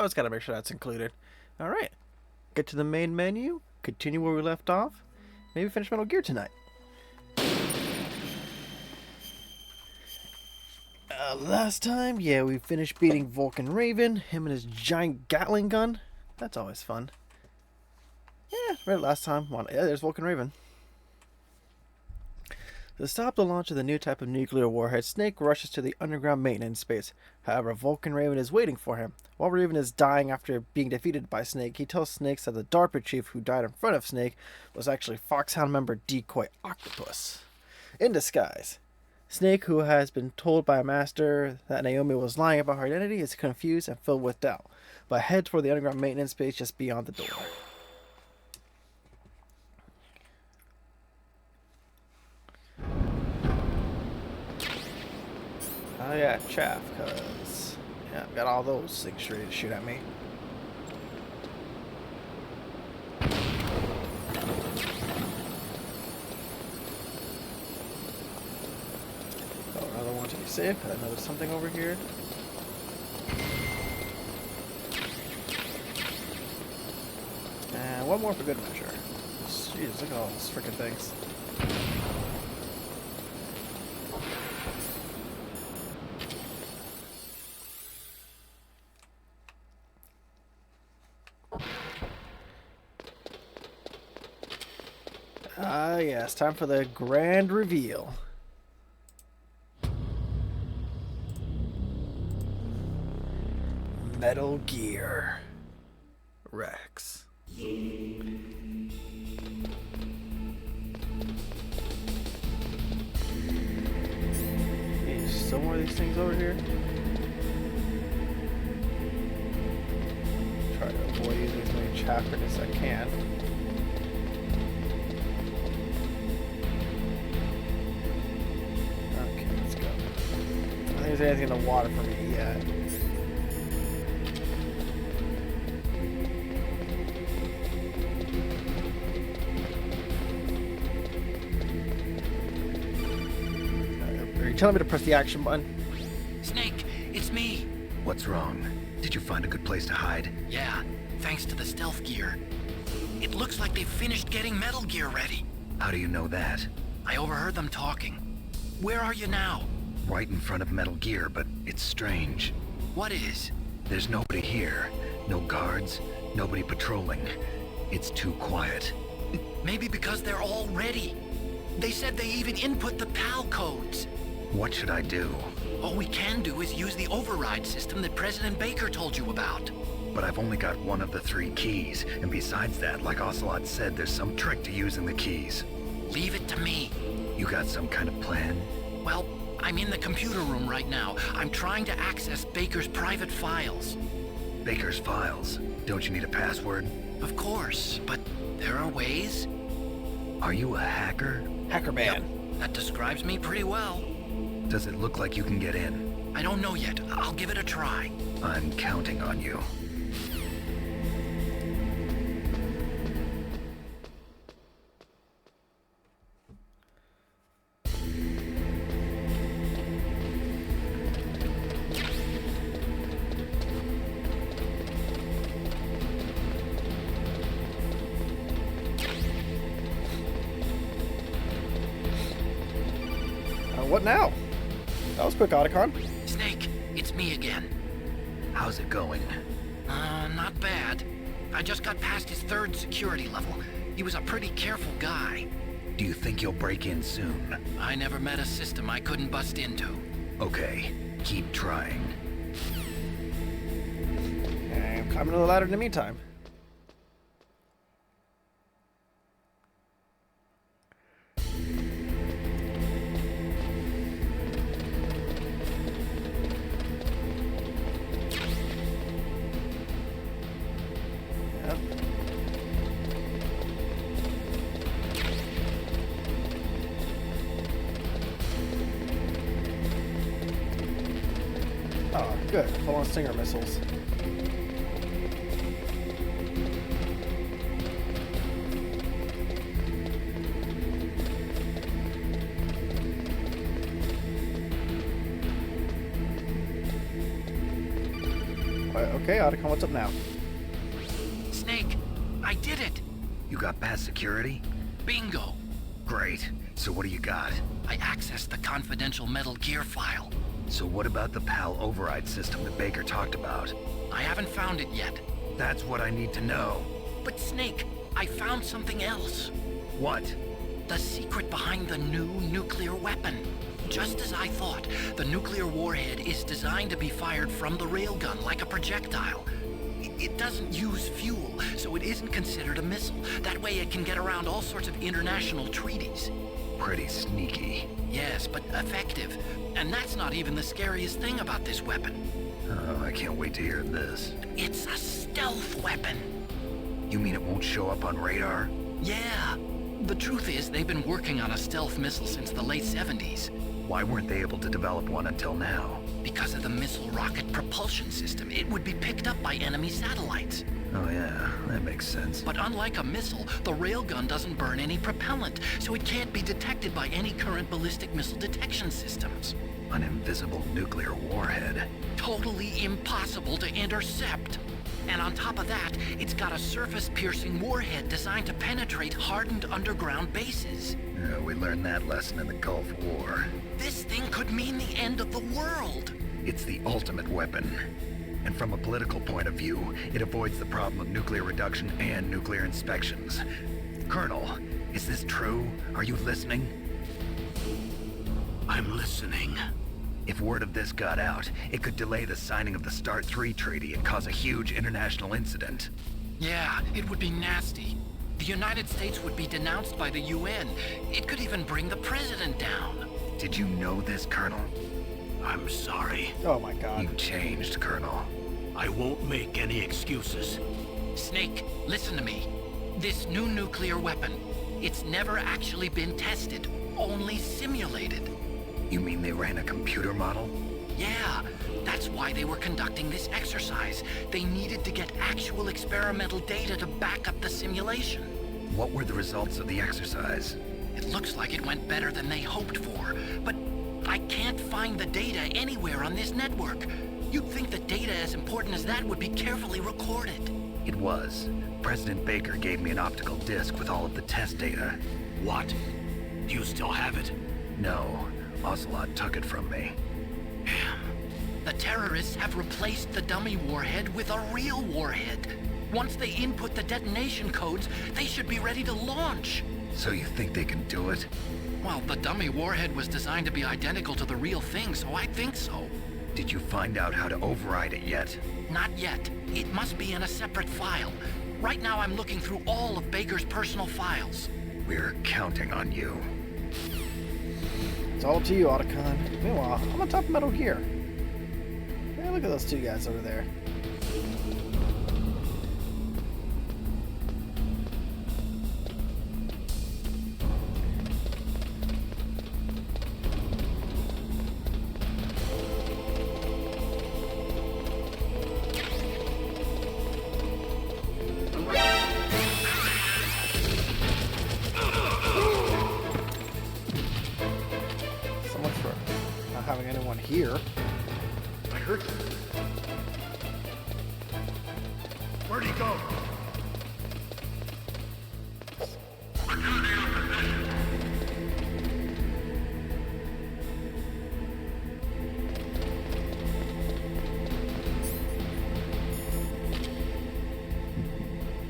always got to make sure that's included. All right. Get to the main menu. Continue where we left off. Maybe finish Metal Gear tonight. Last time, yeah, we finished beating Vulcan Raven. Him and his giant Gatling gun. That's always fun. Yeah, right last time. Yeah, there's Vulcan Raven. To stop the launch of the new type of nuclear warhead, Snake rushes to the underground maintenance space. However, Vulcan Raven is waiting for him. While Raven is dying after being defeated by Snake, he tells Snake that the DARPA chief who died in front of Snake was actually Foxhound member Decoy Octopus. In disguise. Snake, who has been told by a master that Naomi was lying about her identity, is confused and filled with doubt, but heads for the underground maintenance space just beyond the door. Oh yeah, chaff, cause yeah, I've got all those things ready to shoot at me. Oh, another one to be safe. I know there's something over here. And one more for good measure. Jeez, look at all those freaking things. Ah, yes, time for the grand reveal. Metal Gear Rex. There's still more of these things over here. Try to avoid using as many chapters as I can. Okay, let's go. I don't think there's anything in the water for me yet. Telling me to press the action button. Snake, it's me. What's wrong? Did you find a good place to hide? Yeah, thanks to the stealth gear. It looks like they've finished getting Metal Gear ready. How do you know that? I overheard them talking. Where are you now? Right in front of Metal Gear, but it's strange. What is? There's nobody here. No guards, nobody patrolling. It's too quiet. Maybe because they're all ready. They said they even input the PAL codes. What should I do? All we can do is use the override system that President Baker told you about. But I've only got one of the 3 keys, and besides that, like Ocelot said, there's some trick to using the keys. Leave it to me. You got some kind of plan? Well, I'm in the computer room right now. I'm trying to access Baker's private files. Baker's files? Don't you need a password? Of course, but there are ways. Are you a hacker? Hacker man. Yep, that describes me pretty well. Does it look like you can get in? I don't know yet. I'll give it a try. I'm counting on you. What now? That was quick, Otacon. Snake, it's me again. How's it going? Not bad. I just got past his 3rd security level. He was a pretty careful guy. Do you think you'll break in soon? I never met a system I couldn't bust into. Okay, keep trying. I'm climbing the ladder in the meantime. Oh, good. Full-on Stinger missiles. Okay, Otacon, what's up now? Snake, I did it! You got past security? Bingo! Great. So what do you got? I accessed the confidential Metal Gear file. So what about the PAL override system that Baker talked about? I haven't found it yet. That's what I need to know. But Snake, I found something else. What? The secret behind the new nuclear weapon. Just as I thought, the nuclear warhead is designed to be fired from the railgun like a projectile. It doesn't use fuel, so it isn't considered a missile. That way it can get around all sorts of international treaties. Pretty sneaky. Yes, but effective. And that's not even the scariest thing about this weapon. Oh, I can't wait to hear this. It's a stealth weapon. You mean it won't show up on radar? Yeah. The truth is, they've been working on a stealth missile since the late 70s. Why weren't they able to develop one until now? Because of the missile rocket propulsion system, it would be picked up by enemy satellites. Oh yeah, that makes sense. But unlike a missile, the railgun doesn't burn any propellant, so it can't be detected by any current ballistic missile detection systems. An invisible nuclear warhead. Totally impossible to intercept. And on top of that, it's got a surface-piercing warhead designed to penetrate hardened underground bases. Yeah, we learned that lesson in the Gulf War. This thing could mean the end of the world. It's the ultimate weapon. And from a political point of view, it avoids the problem of nuclear reduction and nuclear inspections. Colonel, is this true? Are you listening? I'm listening. If word of this got out, it could delay the signing of the START 3 treaty and cause a huge international incident. Yeah, it would be nasty. The United States would be denounced by the UN. It could even bring the president down. Did you know this, Colonel? I'm sorry. Oh my god. You changed, Colonel. I won't make any excuses. Snake, listen to me. This new nuclear weapon, it's never actually been tested, only simulated. You mean they ran a computer model? Yeah, that's why they were conducting this exercise. They needed to get actual experimental data to back up the simulation. What were the results of the exercise? It looks like it went better than they hoped for, but I can't find the data anywhere on this network. You'd think that data as important as that would be carefully recorded. It was. President Baker gave me an optical disc with all of the test data. What? Do you still have it? No, Ocelot took it from me. Damn. The terrorists have replaced the dummy warhead with a real warhead. Once they input the detonation codes, they should be ready to launch. So you think they can do it? Well, the dummy warhead was designed to be identical to the real thing, so I think so. Did you find out how to override it yet? Not yet. It must be in a separate file. Right now I'm looking through all of Baker's personal files. We're counting on you. It's all up to you, Otacon. Meanwhile, I'm on top of Metal Gear. Hey, look at those two guys over there. So much for not having anyone here. I heard you. Where'd he go?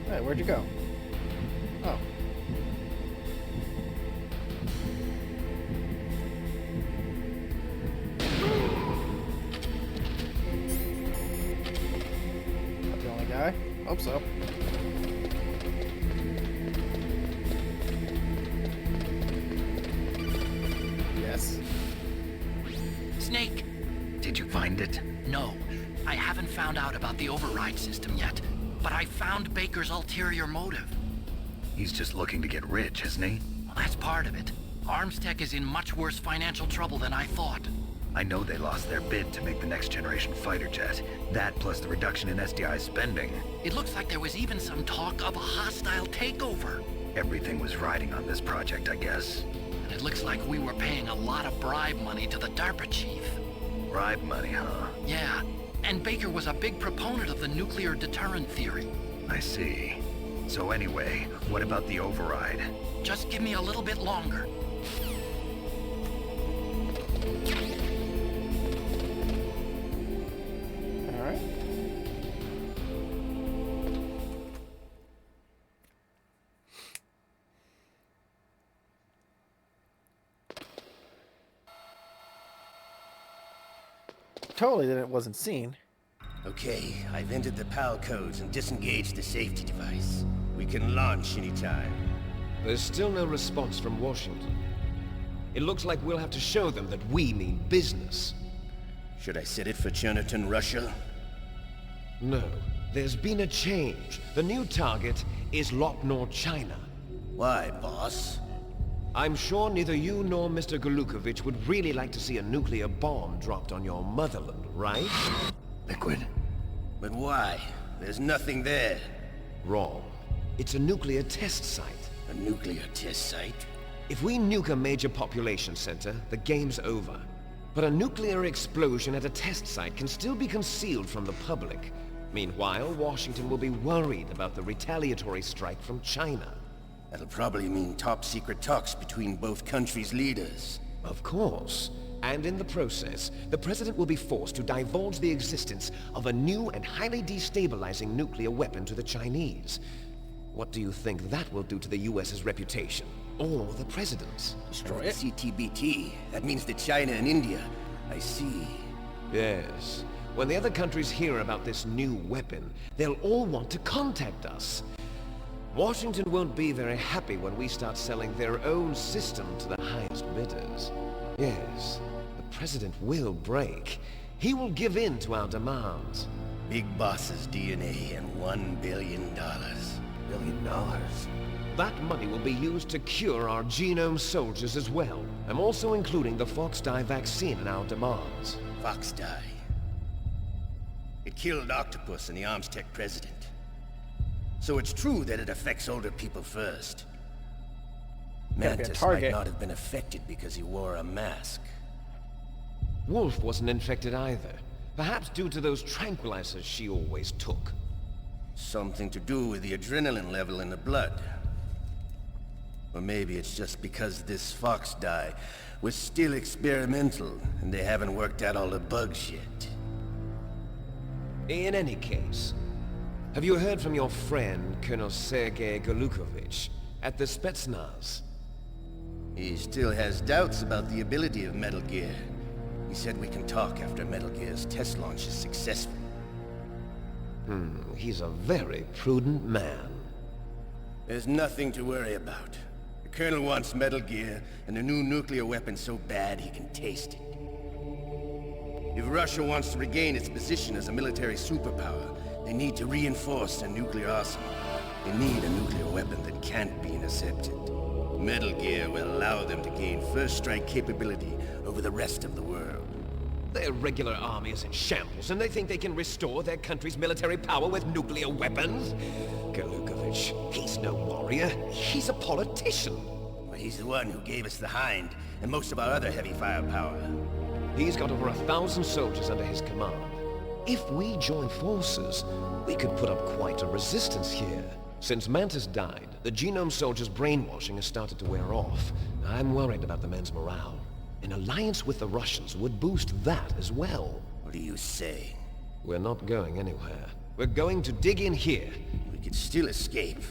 Hey, where'd you go? Oh. Not the only guy? Hope so. Yes. Snake! Did you find it? No, I haven't found out about the override system yet. But I found Baker's ulterior motive. He's just looking to get rich, isn't he? Well, that's part of it. Armstech is in much worse financial trouble than I thought. I know they lost their bid to make the next generation fighter jet. That plus the reduction in SDI spending. It looks like there was even some talk of a hostile takeover. Everything was riding on this project, I guess. And it looks like we were paying a lot of bribe money to the DARPA chief. Bribe money, huh? Yeah, And Baker was a big proponent of the nuclear deterrent theory. I see. So anyway, what about the override? Just give me a little bit longer. All right. Totally that it wasn't seen. Okay, I've entered the PAL codes and disengaged the safety device. We can launch anytime. There's still no response from Washington. It looks like we'll have to show them that we mean business. Should I set it for Cherniton, Russia? No, there's been a change. The new target is Lopnor, China. Why, boss? I'm sure neither you nor Mr. Golukovich would really like to see a nuclear bomb dropped on your motherland, right? Liquid. But why? There's nothing there. Wrong. It's a nuclear test site. A nuclear test site? If we nuke a major population center, the game's over. But a nuclear explosion at a test site can still be concealed from the public. Meanwhile, Washington will be worried about the retaliatory strike from China. That'll probably mean top-secret talks between both countries' leaders. Of course. And in the process, the President will be forced to divulge the existence of a new and highly destabilizing nuclear weapon to the Chinese. What do you think that will do to the US's reputation? Or the President's? Destroy The it. CTBT. That means that China and India. I see. Yes. When the other countries hear about this new weapon, they'll all want to contact us. Washington won't be very happy when we start selling their own system to the highest bidders. Yes, the President will break. He will give in to our demands. Big Boss's DNA and $1 billion. $1 billion? That money will be used to cure our genome soldiers as well. I'm also including the Fox-Die vaccine in our demands. Fox-Die. It killed Octopus and the Armstech president. So it's true that it affects older people first. Gotta be a Mantis might target. not have been affected because he wore a mask. Wolf wasn't infected either. Perhaps due to those tranquilizers she always took. Something to do with the adrenaline level in the blood. Or maybe it's just because this Fox-Die was still experimental and they haven't worked out all the bugs yet. In any case, have you heard from your friend, Colonel Sergei Golukovich, at the Spetsnaz? He still has doubts about the ability of Metal Gear. He said we can talk after Metal Gear's test launch is successful. He's a very prudent man. There's nothing to worry about. The Colonel wants Metal Gear and a new nuclear weapon so bad he can taste it. If Russia wants to regain its position as a military superpower, they need to reinforce their nuclear arsenal. They need a nuclear weapon that can't be intercepted. Metal Gear will allow them to gain first strike capability over the rest of the world. Their regular army is in shambles, and they think they can restore their country's military power with nuclear weapons? Golukovich, he's no warrior. He's a politician. But he's the one who gave us the Hind and most of our other heavy firepower. He's got over 1,000 soldiers under his command. If we join forces, we could put up quite a resistance here. Since Mantis died, the genome soldiers' brainwashing has started to wear off. I'm worried about the men's morale. An alliance with the Russians would boost that as well. What do you say? We're not going anywhere. We're going to dig in here. We could still escape.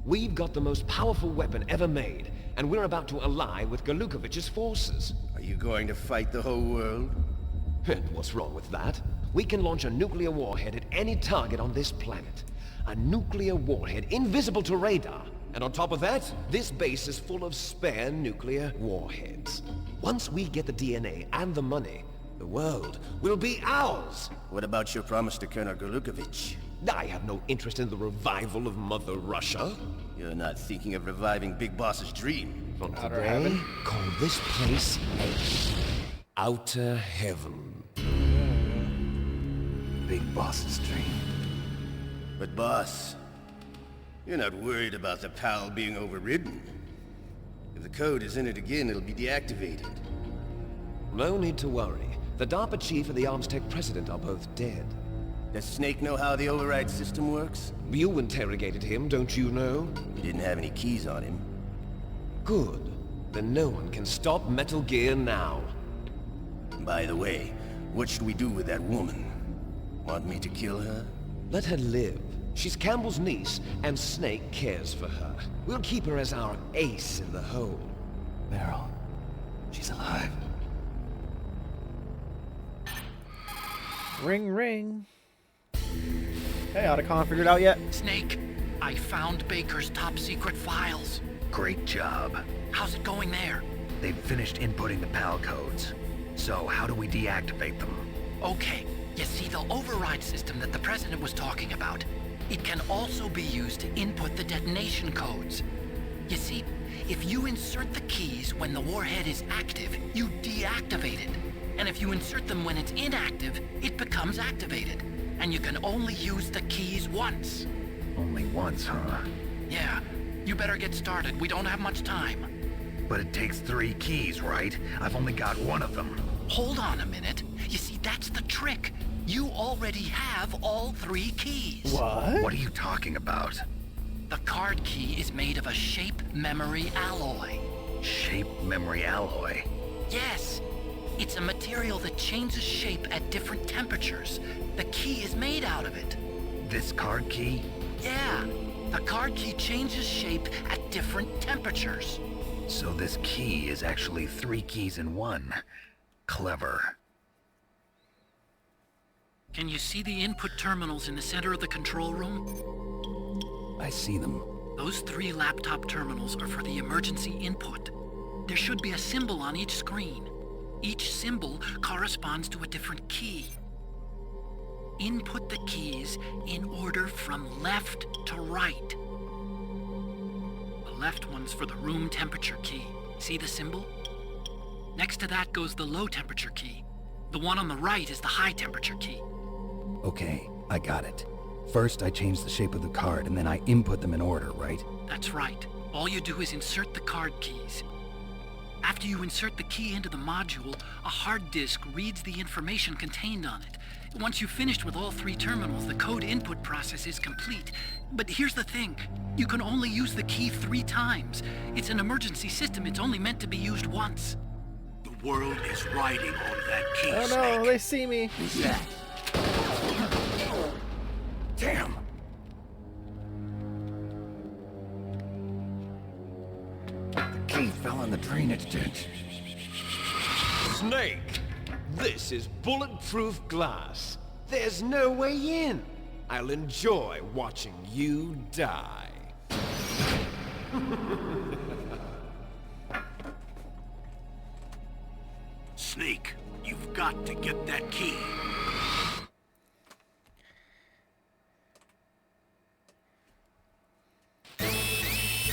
We've got the most powerful weapon ever made, and we're about to ally with Golukovich's forces. Are you going to fight the whole world? And what's wrong with that? We can launch a nuclear warhead at any target on this planet. A nuclear warhead invisible to radar. And on top of that, this base is full of spare nuclear warheads. Once we get the DNA and the money, the world will be ours! What about your promise to Colonel Golukovich? I have no interest in the revival of Mother Russia. You're not thinking of reviving Big Boss's dream. From Outer today, heaven? call this place Outer Heaven. Big Boss's dream. But boss, you're not worried about the PAL being overridden. If the code is entered again, it'll be deactivated. No need to worry. The The DARPA chief and the Armstech president are both dead. Does Snake know how the override system works? You interrogated him, don't you know? He didn't have any keys on him. Good. Then no one can stop Metal Gear now. By the way, what should we do with that woman? Want me to kill her? Let her live. She's Campbell's niece, and Snake cares for her. We'll keep her as our ace in the hole. Meryl, she's alive. Ring, ring. Hey, Otacon, figured it out yet? Snake, I found Baker's top secret files. Great job. How's it going there? They've finished inputting the PAL codes. So how do we deactivate them? Okay, you see the override system that the President was talking about? It can also be used to input the detonation codes. You see, if you insert the keys when the warhead is active, you deactivate it. And if you insert them when it's inactive, it becomes activated. And you can only use the keys once. Only once, huh? Yeah, you better get started. We don't have much time. But it takes 3 keys, right? I've only got 1 of them. Hold on a minute. You see, that's the trick. You already have all 3 keys. What? What are you talking about? The card key is made of a shape memory alloy. Shape memory alloy? Yes. It's a material that changes shape at different temperatures. The key is made out of it. This card key? Yeah. The card key changes shape at different temperatures. So this key is actually 3 keys in 1. Clever. Can you see the input terminals in the center of the control room? I see them. Those 3 laptop terminals are for the emergency input. There should be a symbol on each screen. Each symbol corresponds to a different key. Input the keys in order from left to right. The left one's for the room temperature key. See the symbol? Next to that goes the low temperature key. The one on the right is the high temperature key. Okay, I got it. First, I change the shape of the card, and then I input them in order, right? That's right. All you do is insert the card keys. After you insert the key into the module, a hard disk reads the information contained on it. Once you've finished with all 3 terminals, the code input process is complete. But here's the thing. You can only use the key 3 times. It's an emergency system. It's only meant to be used once. The world is riding on that key, Oh no, Snake. they see me. Damn! The key fell in the drainage ditch. Snake! This is bulletproof glass. There's no way in. I'll enjoy watching you die. Snake, you've got to get that key.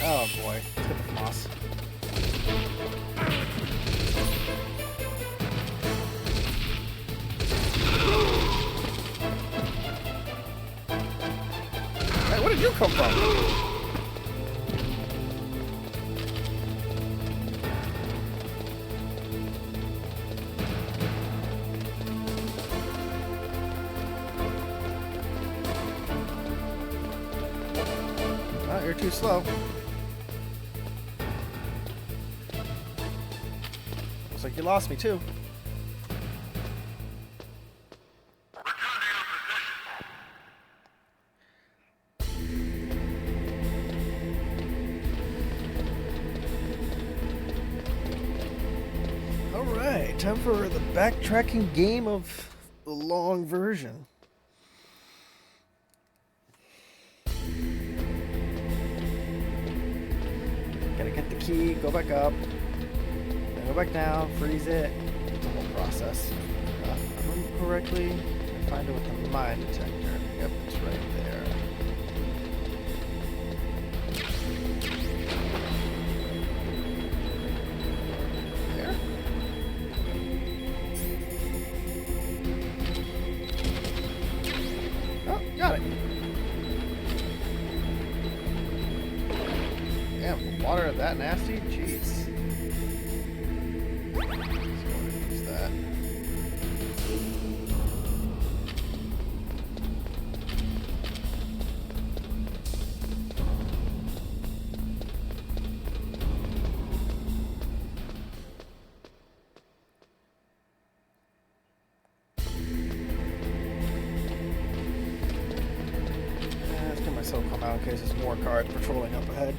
Oh boy, let's get the moss. Hey, where did you come from? Oh, you're too slow. Looks like you lost me too. Alright, time for the backtracking game of the long version. Gotta get the key, go back up, then go back down, freeze it. It's a whole process. If I remember correctly, I find it with the mine detector. Yep, it's right there. There? Oh, got it. Damn, water that nasty? Jeez. Let's go ahead and use that. Let's get myself come out in case there's more cars patrolling up ahead.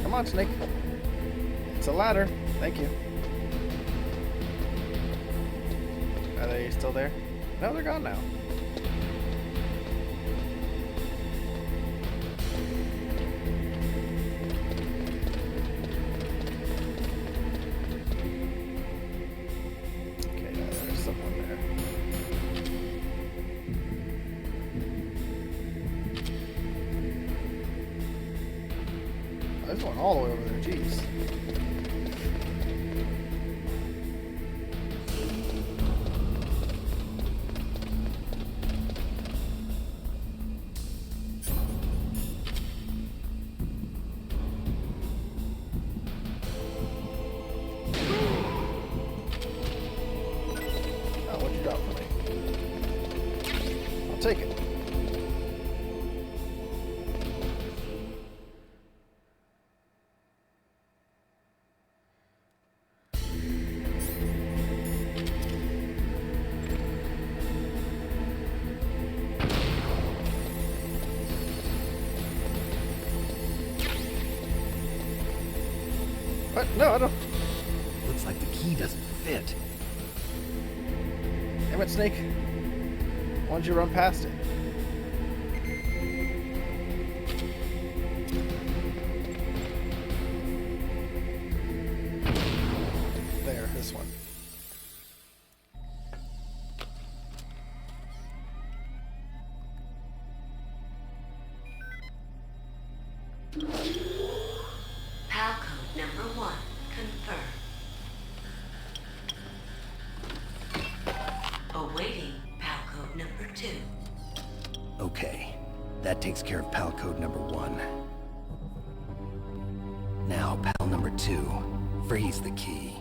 Come on, Snake. It's a ladder. Thank you. Are they still there? No, they're gone now. Okay, there's someone there. I just went all the way over there, jeez. Oh, what'd you drop for me? I'll take it. What? No, I don't. Looks like the key doesn't fit. Damn it, Snake. Why don't you run past it? There, this one. PAL code number 1 confirmed. Awaiting PAL code number 2. Okay, that takes care of PAL code number 1. Now, PAL number 2. Freeze the key.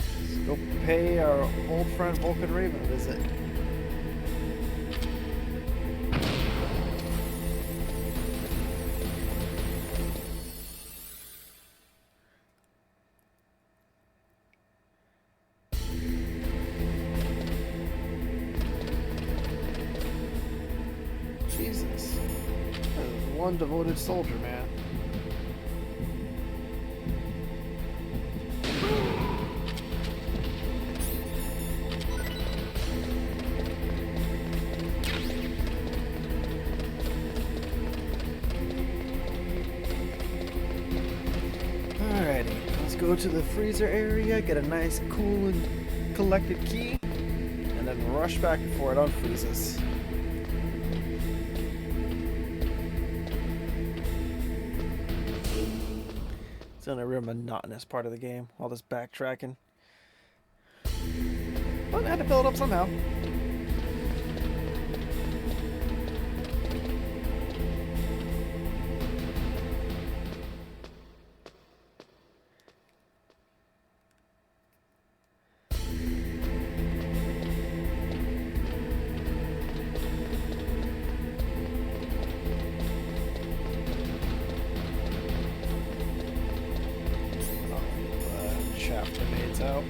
Let's go pay our old friend Vulcan Raven a visit. Jesus. That is one devoted soldier, man. Alrighty, let's go to the freezer area, get a nice, cool, and collected key, and then rush back before it unfreezes. It's in a real monotonous part of the game, all this backtracking. But I had to fill it up somehow. Chaff grenades out.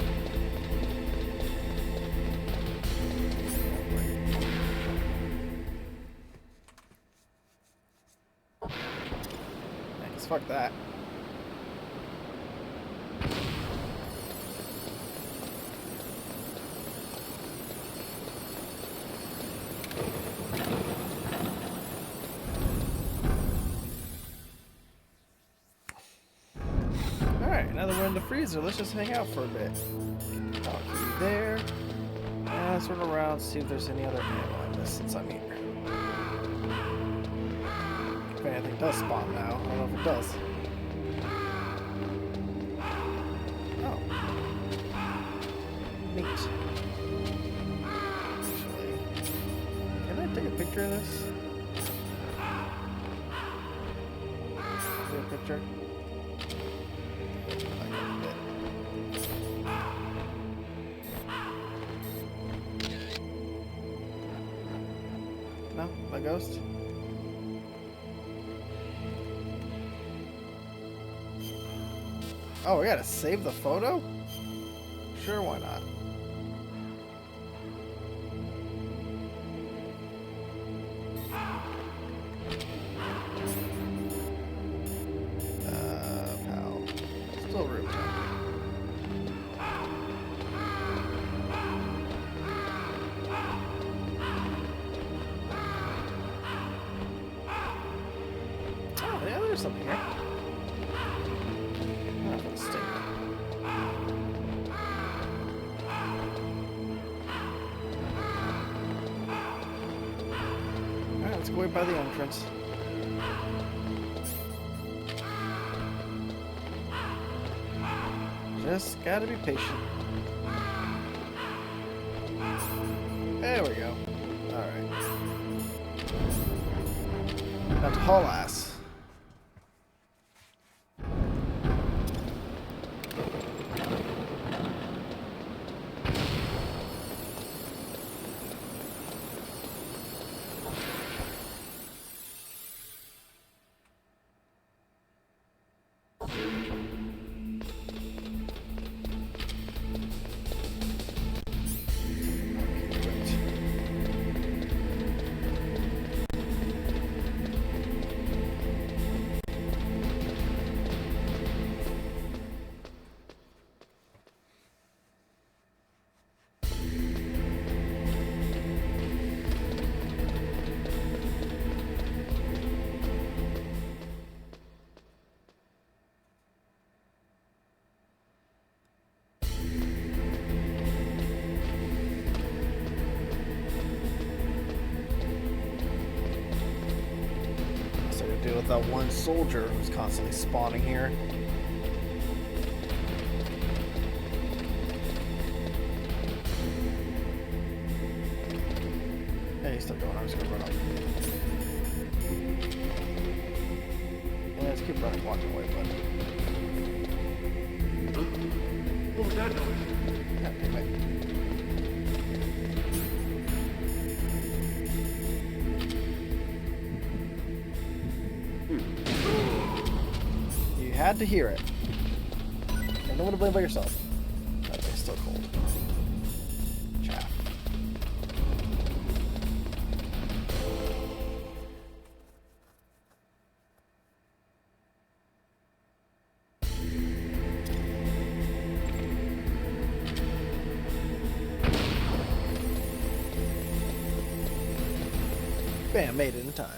Thanks, fuck that. Alright, now that we're in the freezer, let's just hang out for a bit. Talk to you there. And sort of around, see if there's any other ammo I missed since I'm here. If anything does spawn now, I don't know if it does. Oh. Neat. Actually, can I take a picture of this? picture? No? My ghost? Oh, we gotta save the photo? Sure, why not? Pal. Still room. Oh, yeah, there's something here. Nothing stink. Alright, let's go wait by the entrance. Just gotta be patient. There we go. Alright. Now to haul ass. Deal with that one soldier who's constantly spawning here. Hey, he's still going. I'm just gonna run up. Yeah, let's keep running, walking away, bud. What was that noise? Yeah, okay, wait. You had to hear it. And no one to blame but yourself. That thing's still cold. Chaff. Bam, made it in time.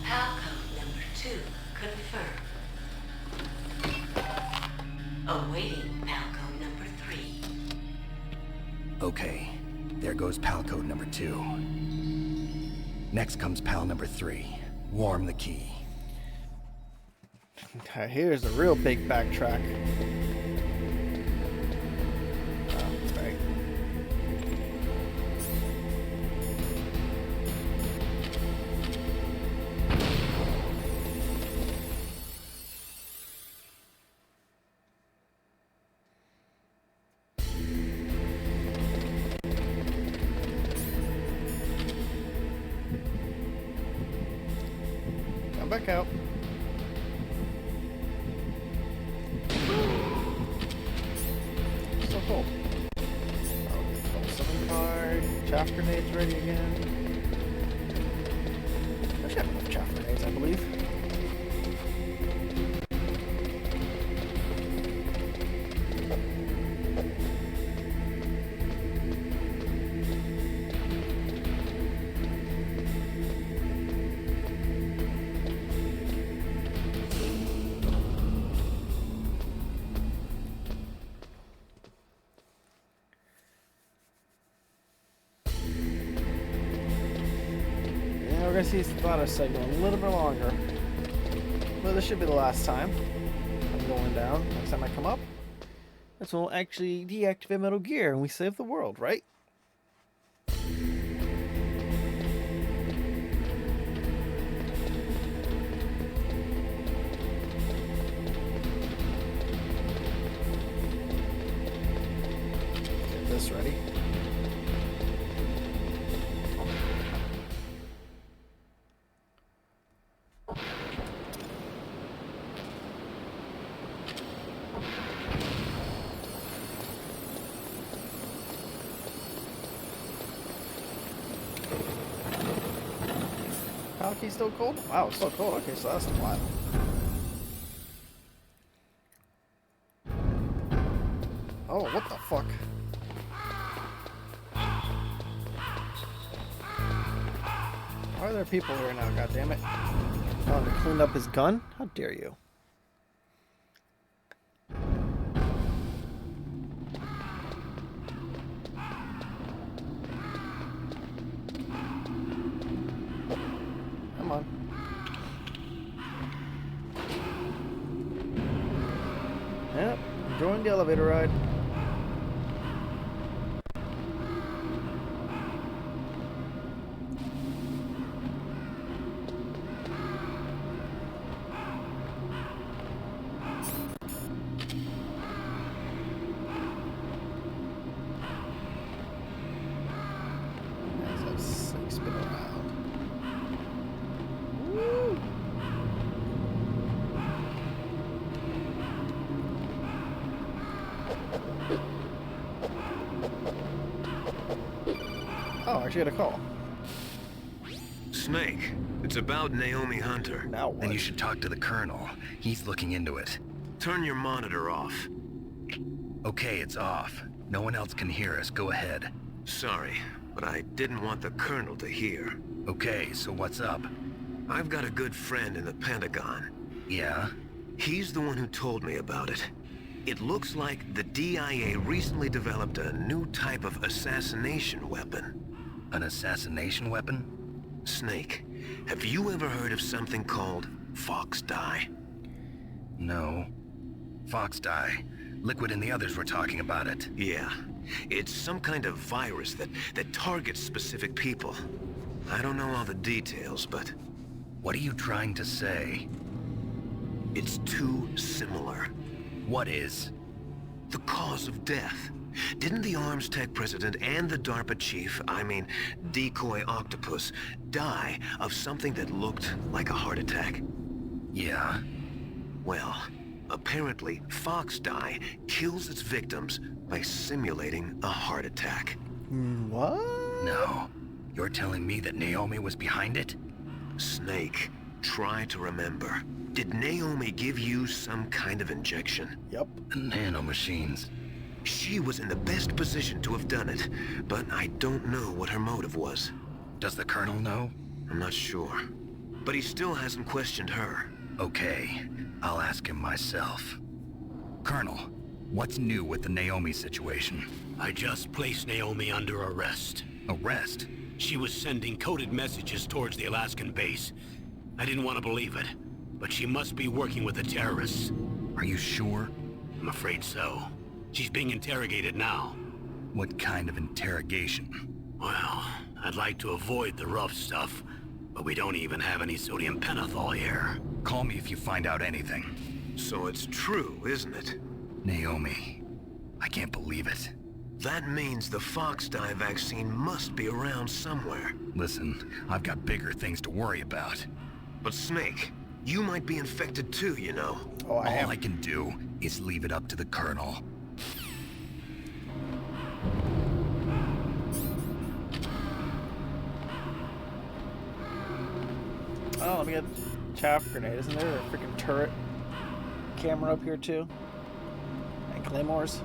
Palcode number 2 confirmed. Awaiting Palcode number 3. Okay, there goes pal code number 2. Next comes pal number 3. Warm the key. Okay, here's the real big backtrack. Right. Come back out. So cool. Oh, get the summon card. Chaff grenades ready again. I should have enough chaff grenades, I believe. We're gonna see Slaughter segment a little bit longer. But this should be the last time I'm going down. Next time I come up, That's when we'll actually deactivate Metal Gear and we save the world, right? Get this ready. Palkey's still cold? Wow, it's still cold. Okay, so that's why. Oh, what the fuck? Why are there people here now, goddammit? Oh, they cleaned up his gun? How dare you? Come on. Yep, enjoying the elevator ride. As those things spin around. Woo! Oh, I actually got a call. Snake, it's about Naomi Hunter. Now what? Then you should talk to the Colonel. He's looking into it. Turn your monitor off. Okay, it's off. No one else can hear us. Go ahead. Sorry, but I didn't want the Colonel to hear. Okay, so what's up? I've got a good friend in the Pentagon. Yeah? He's the one who told me about it. It looks like the DIA recently developed a new type of assassination weapon. An assassination weapon? Snake, have you ever heard of something called Fox Dye? No. Fox dye. Liquid and the others were talking about it. Yeah. It's some kind of virus that targets specific people. I don't know all the details, but What are you trying to say? it's too similar. What is? The cause of death. Didn't the Arms Tech president and the DARPA chief, Decoy Octopus, die of something that looked like a heart attack? Yeah? Well, apparently Fox Dye kills its victims by simulating a heart attack. What? No. You're telling me that Naomi was behind it? Snake, try to remember. Did Naomi give you some kind of injection? Yep. The nanomachines. She was in the best position to have done it, but I don't know what her motive was. Does the Colonel know? I'm not sure. But he still hasn't questioned her. Okay, I'll ask him myself. Colonel, what's new with the Naomi situation? I just placed Naomi under arrest. Arrest? She was sending coded messages towards the Alaskan base. I didn't want to believe it, but she must be working with the terrorists. Are you sure? I'm afraid so. She's being interrogated now. What kind of interrogation? Well, I'd like to avoid the rough stuff, but we don't even have any sodium pentothal here. Call me if you find out anything. So it's true, isn't it? Naomi, I can't believe it. That means the Fox Dye vaccine must be around somewhere. Listen, I've got bigger things to worry about. But Snake, you might be infected too, you know. Oh, I am. All I can do is leave it up to the Colonel. Oh, let me get a chaff grenade. Isn't there a freaking turret camera up here too? And claymores.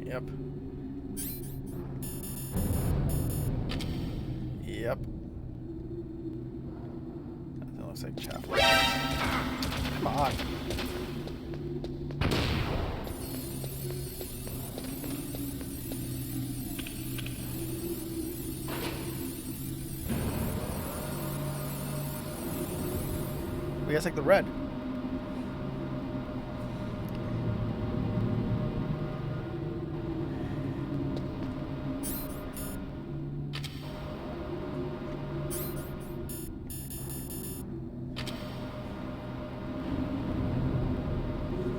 Yep. Yep. That looks like chaff. Come on. We guys like the red.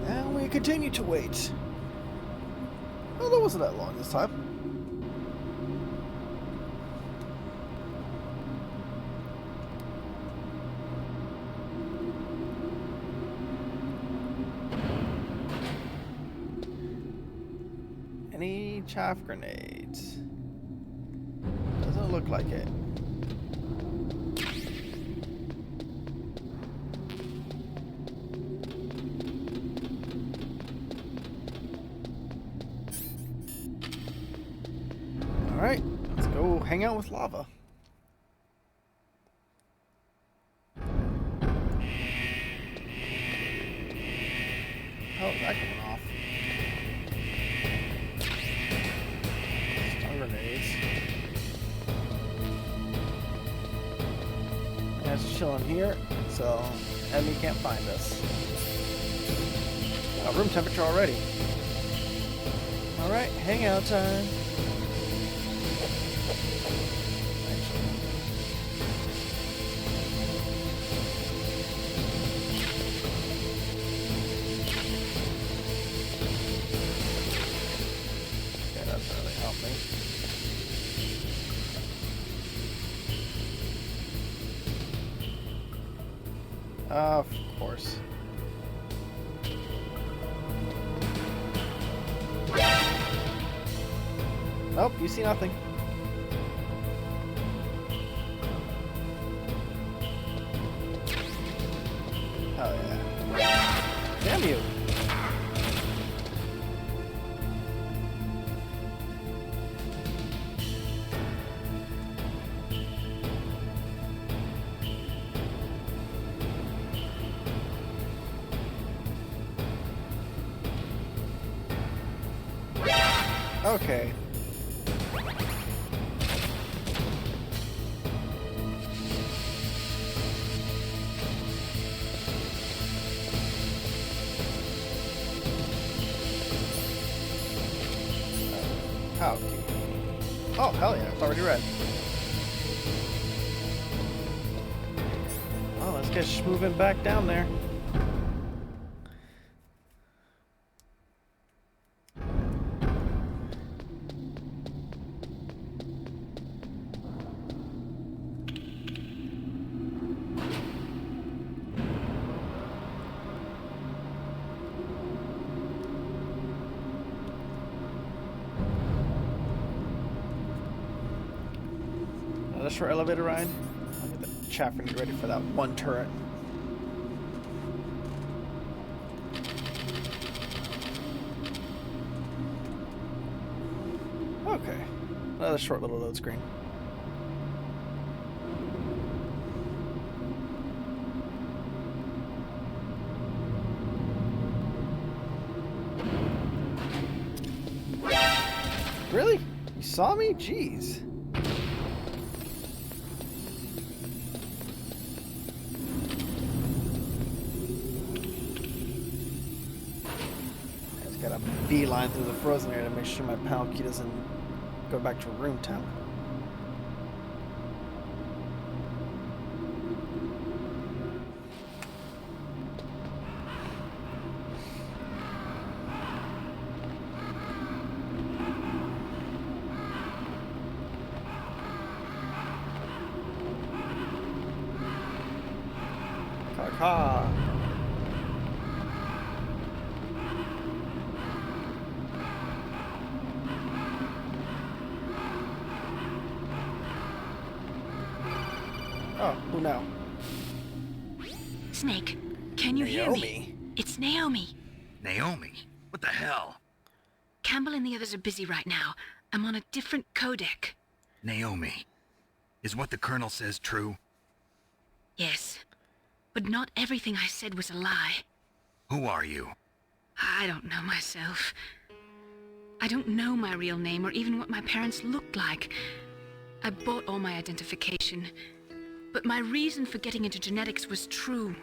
And we continue to wait. Well, that wasn't that long this time. Any chaff grenades? Doesn't look like it. Alright, let's go hang out with lava. How's that going off? Stun grenades. Yeah, it's chilling here, so enemy can't find us. Oh, room temperature already. Alright, hangout time. Okay, that doesn't really help me. Of course. Nope, you see nothing. Oh yeah. Damn you. Okay. How? Oh, hell yeah, it's already red. Well, let's get moving back down there. Another short elevator ride. I'll get the chaffer and get ready for that one turret. Okay. Another short little load screen. Really? You saw me? Jeez. Got a beeline through the frozen area to make sure my panel key doesn't go back to room temp. Caw. Oh, who now? Snake, can you hear me? Naomi? It's Naomi. Naomi? What the hell? Campbell and the others are busy right now. I'm on a different codec. Naomi, is what the Colonel says true? Yes. But not everything I said was a lie. Who are you? I don't know myself. I don't know my real name or even what my parents looked like. I bought all my identification. But my reason for getting into genetics was true.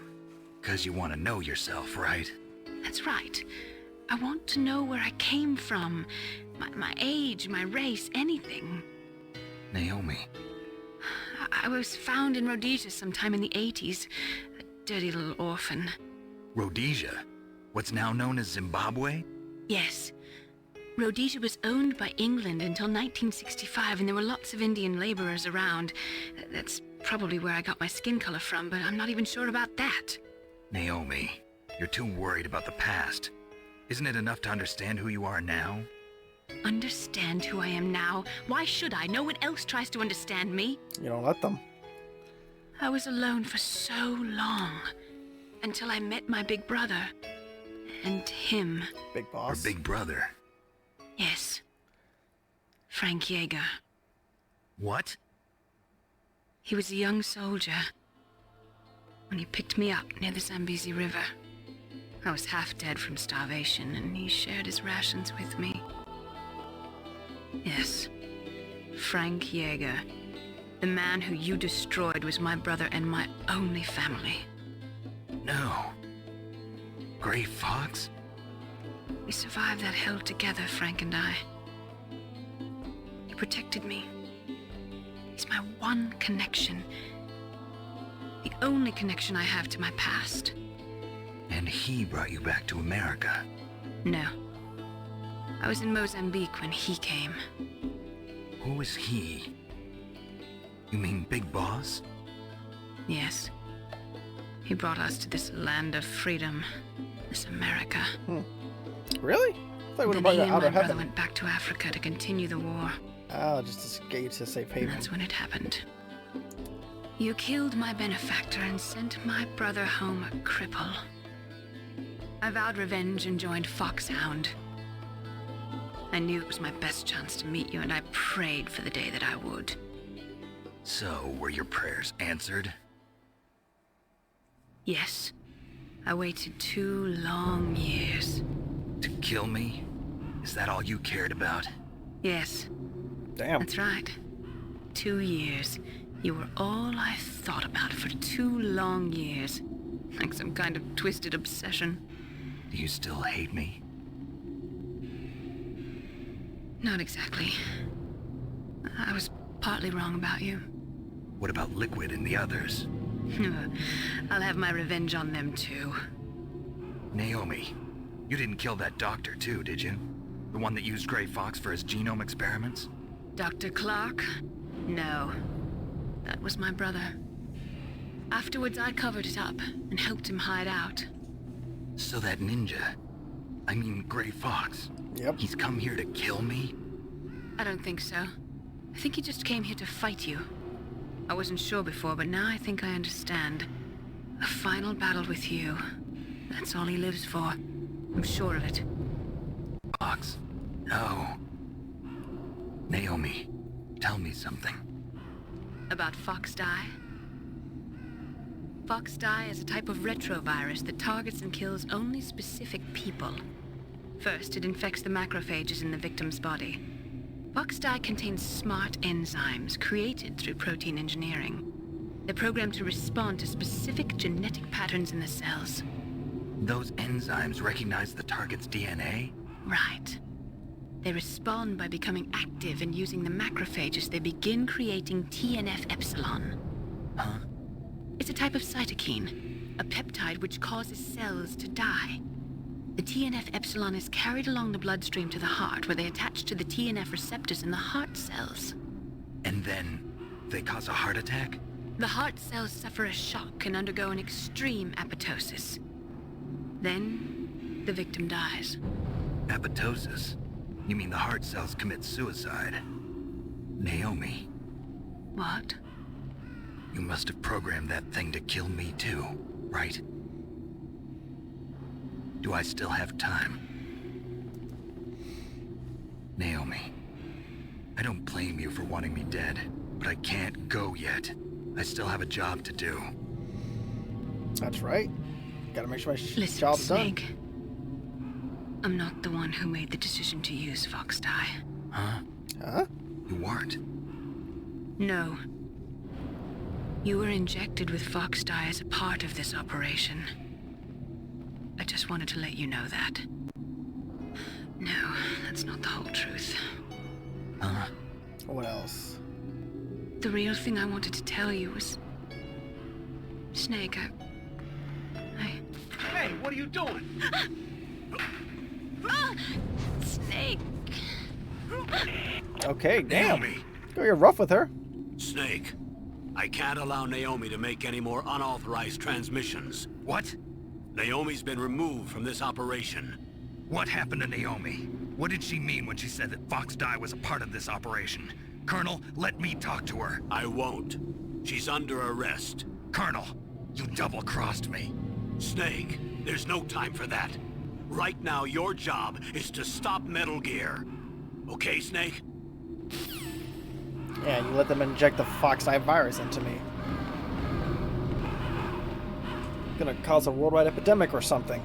'Cause you want to know yourself, right? That's right. I want to know where I came from. My age, my race, anything. Naomi. I was found in Rhodesia sometime in the 80s. A dirty little orphan. Rhodesia? What's now known as Zimbabwe? Yes. Rhodesia was owned by England until 1965, and there were lots of Indian laborers around. That's probably where I got my skin color from, but I'm not even sure about that. Naomi, you're too worried about the past. Isn't it enough to understand who you are now? Understand who I am now? Why should I? No one else tries to understand me. You don't let them. I was alone for so long, until I met my big brother. And him. Big boss. Or big brother? Yes. Frank Yeager. What? He was a young soldier when he picked me up near the Zambezi River. I was half dead from starvation, and he shared his rations with me. Yes. Frank Yeager. The man who you destroyed was my brother and my only family. No. Gray Fox? We survived that hell together, Frank and I. He protected me. He's my one connection. The only connection I have to my past. And he brought you back to America? No. I was in Mozambique when he came. Who is he? You mean Big Boss? Yes. He brought us to this land of freedom. This America. Really? I thought we would have Then brought he you and out my of brother heaven. went back to Africa to continue the war. Oh, just to get you to safe haven. That's when it happened. You killed my benefactor and sent my brother home a cripple. I vowed revenge and joined Foxhound. I knew it was my best chance to meet you, and I prayed for the day that I would. So, were your prayers answered? Yes. I waited 2 long years. To kill me? Is that all you cared about? Yes, Damn. that's right. 2 years. You were all I thought about for 2 long years. Like some kind of twisted obsession. Do you still hate me? Not exactly. I was partly wrong about you. What about Liquid and the others? I'll have my revenge on them too. Naomi, you didn't kill that doctor too, did you? The one that used Gray Fox for his genome experiments? Dr. Clark? No. That was my brother. Afterwards, I covered it up and helped him hide out. So that ninja, I mean Gray Fox, Yep. he's come here to kill me? I don't think so. I think he just came here to fight you. I wasn't sure before, but now I think I understand. A final battle with you. That's all he lives for. I'm sure of it. Fox? No. Naomi, tell me something. About Foxdie? Foxdie is a type of retrovirus that targets and kills only specific people. First, it infects the macrophages in the victim's body. Foxdie contains smart enzymes created through protein engineering. They're programmed to respond to specific genetic patterns in the cells. Those enzymes recognize the target's DNA? Right. They respond by becoming active and using the macrophages. They begin creating TNF-epsilon. Huh? It's a type of cytokine, a peptide which causes cells to die. The TNF-epsilon is carried along the bloodstream to the heart, where they attach to the TNF receptors in the heart cells. And then they cause a heart attack? The heart cells suffer a shock and undergo an extreme apoptosis. Then, the victim dies. Apoptosis? You mean the heart cells commit suicide? Naomi, What? you must have programmed that thing to kill me too, right? Do I still have time? Naomi, I don't blame you for wanting me dead, but I can't go yet. I still have a job to do. That's right. Gotta make sure my Listen, job's Snake. I'm not the one who made the decision to use Foxdie. Huh? done. Huh? You weren't. No. You were injected with Foxdie as a part of this operation. I just wanted to let you know that. No, that's not the whole truth. Huh? What else? The real thing I wanted to tell you was... Snake, I... Hey, what are you doing? Snake! Okay, damn. Naomi! You're rough with her. Snake, I can't allow Naomi to make any more unauthorized transmissions. What? Naomi's been removed from this operation. What happened to Naomi? What did she mean when she said that Fox Die was a part of this operation? Colonel, let me talk to her. I won't. She's under arrest. Colonel, you double-crossed me. Snake, there's no time for that. Right now, your job is to stop Metal Gear. Okay, Snake? Yeah, you let them inject the Fox Eye virus into me. Gonna cause a worldwide epidemic or something.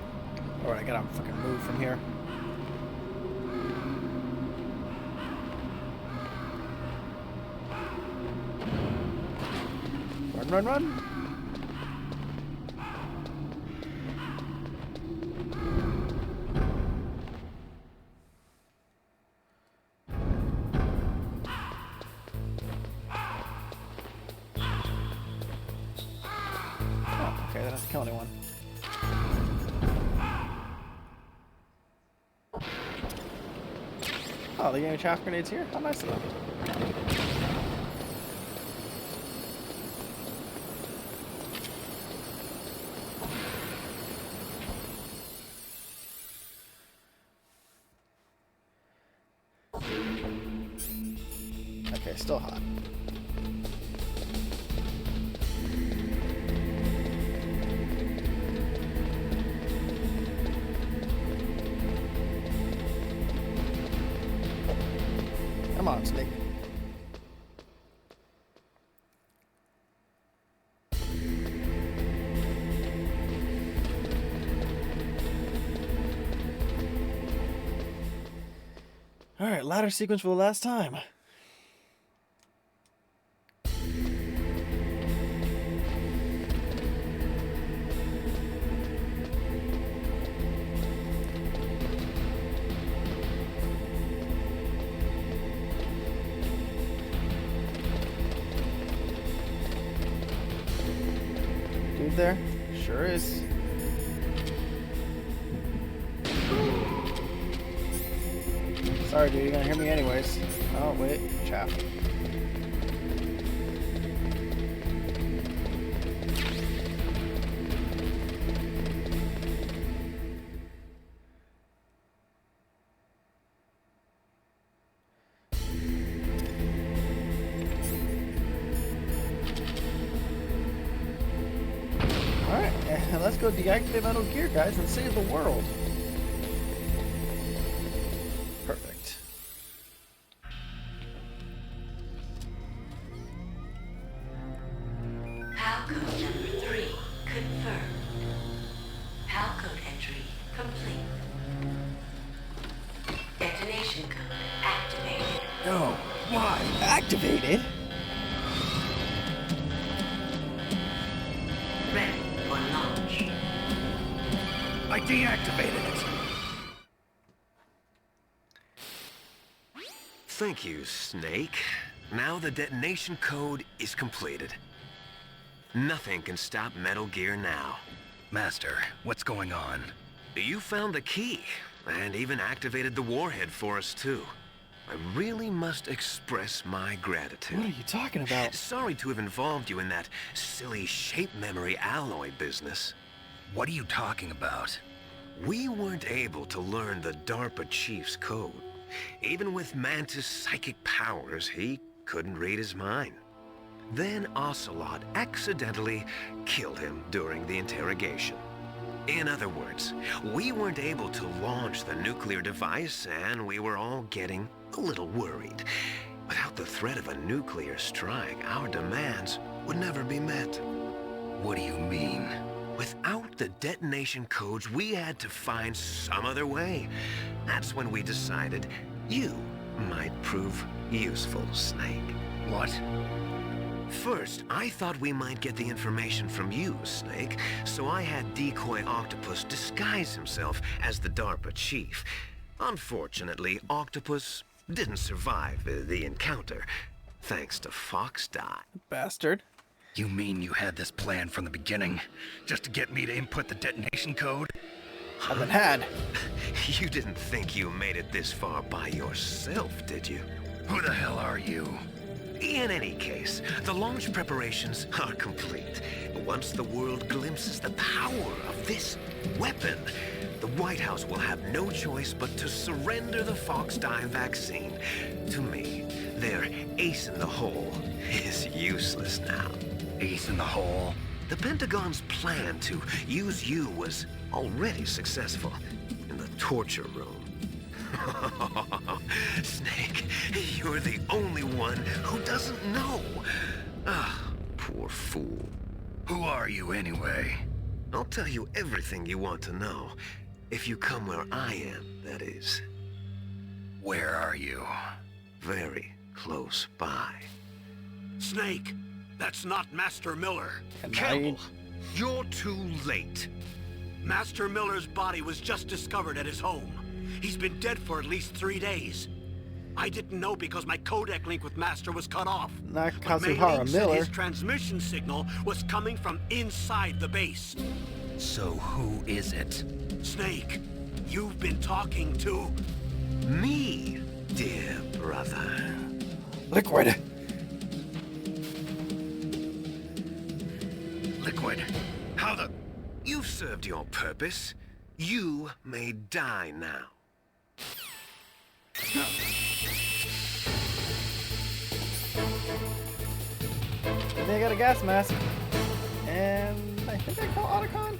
Alright, I gotta fucking move from here. Run, run, run! Oh, okay, that doesn't kill anyone. Oh, they gave me chaff grenades here? How nice of them. Okay, still hot. Come on, Snake. Alright, ladder sequence for the last time. Dude there? Sure is. Sorry, dude, you're gonna hear me anyways. Oh, wait, chaff. Alright, let's go deactivate Metal Gear, guys, and save the world. Perfect. PAL code number 3 confirmed. PAL code entry complete. Detonation code activated. No, why? Activated? Ready for launch. I deactivated it. Thank you, Snake. Now the detonation code is completed. Nothing can stop Metal Gear now. Master, what's going on? You found the key, and even activated the warhead for us, too. I really must express my gratitude. What are you talking about? Sorry to have involved you in that silly shape memory alloy business. What are you talking about? We weren't able to learn the DARPA chief's code. Even with Mantis' psychic powers, he couldn't read his mind. Then Ocelot accidentally killed him during the interrogation. In other words, we weren't able to launch the nuclear device, and we were all getting a little worried. Without the threat of a nuclear strike, our demands would never be met. What do you mean? Without the detonation codes, we had to find some other way. That's when we decided you might prove useful, Snake. What? First, I thought we might get the information from you, Snake, so I had Decoy Octopus disguise himself as the DARPA chief. Unfortunately, Octopus didn't survive the encounter, thanks to Foxdie. Bastard. You mean you had this plan from the beginning? Just to get me to input the detonation code? I've been had. You didn't think you made it this far by yourself, did you? Who the hell are you? In any case, the launch preparations are complete. Once the world glimpses the power of this weapon, the White House will have no choice but to surrender the Foxdie vaccine to me. Their ace in the hole is useless now. Ace in the hole? The Pentagon's plan to use you was already successful in the torture room. Snake, you're the only one who doesn't know. Ah, poor fool. Who are you anyway? I'll tell you everything you want to know. If you come where I am, that is. Where are you? Very close by. Snake, that's not Master Miller. Campbell, you're too late. Master Miller's body was just discovered at his home. He's been dead for at least 3 days. I didn't know because my codec link with Master was cut off. Not But Mei Kazuhara Ling said Miller. his transmission signal was coming from inside the base. So who is it? Snake, you've been talking to... Me, dear brother. Liquid. Liquid. How the... You've served your purpose. You may die now. And they got a gas mask. And I think I call Otacon.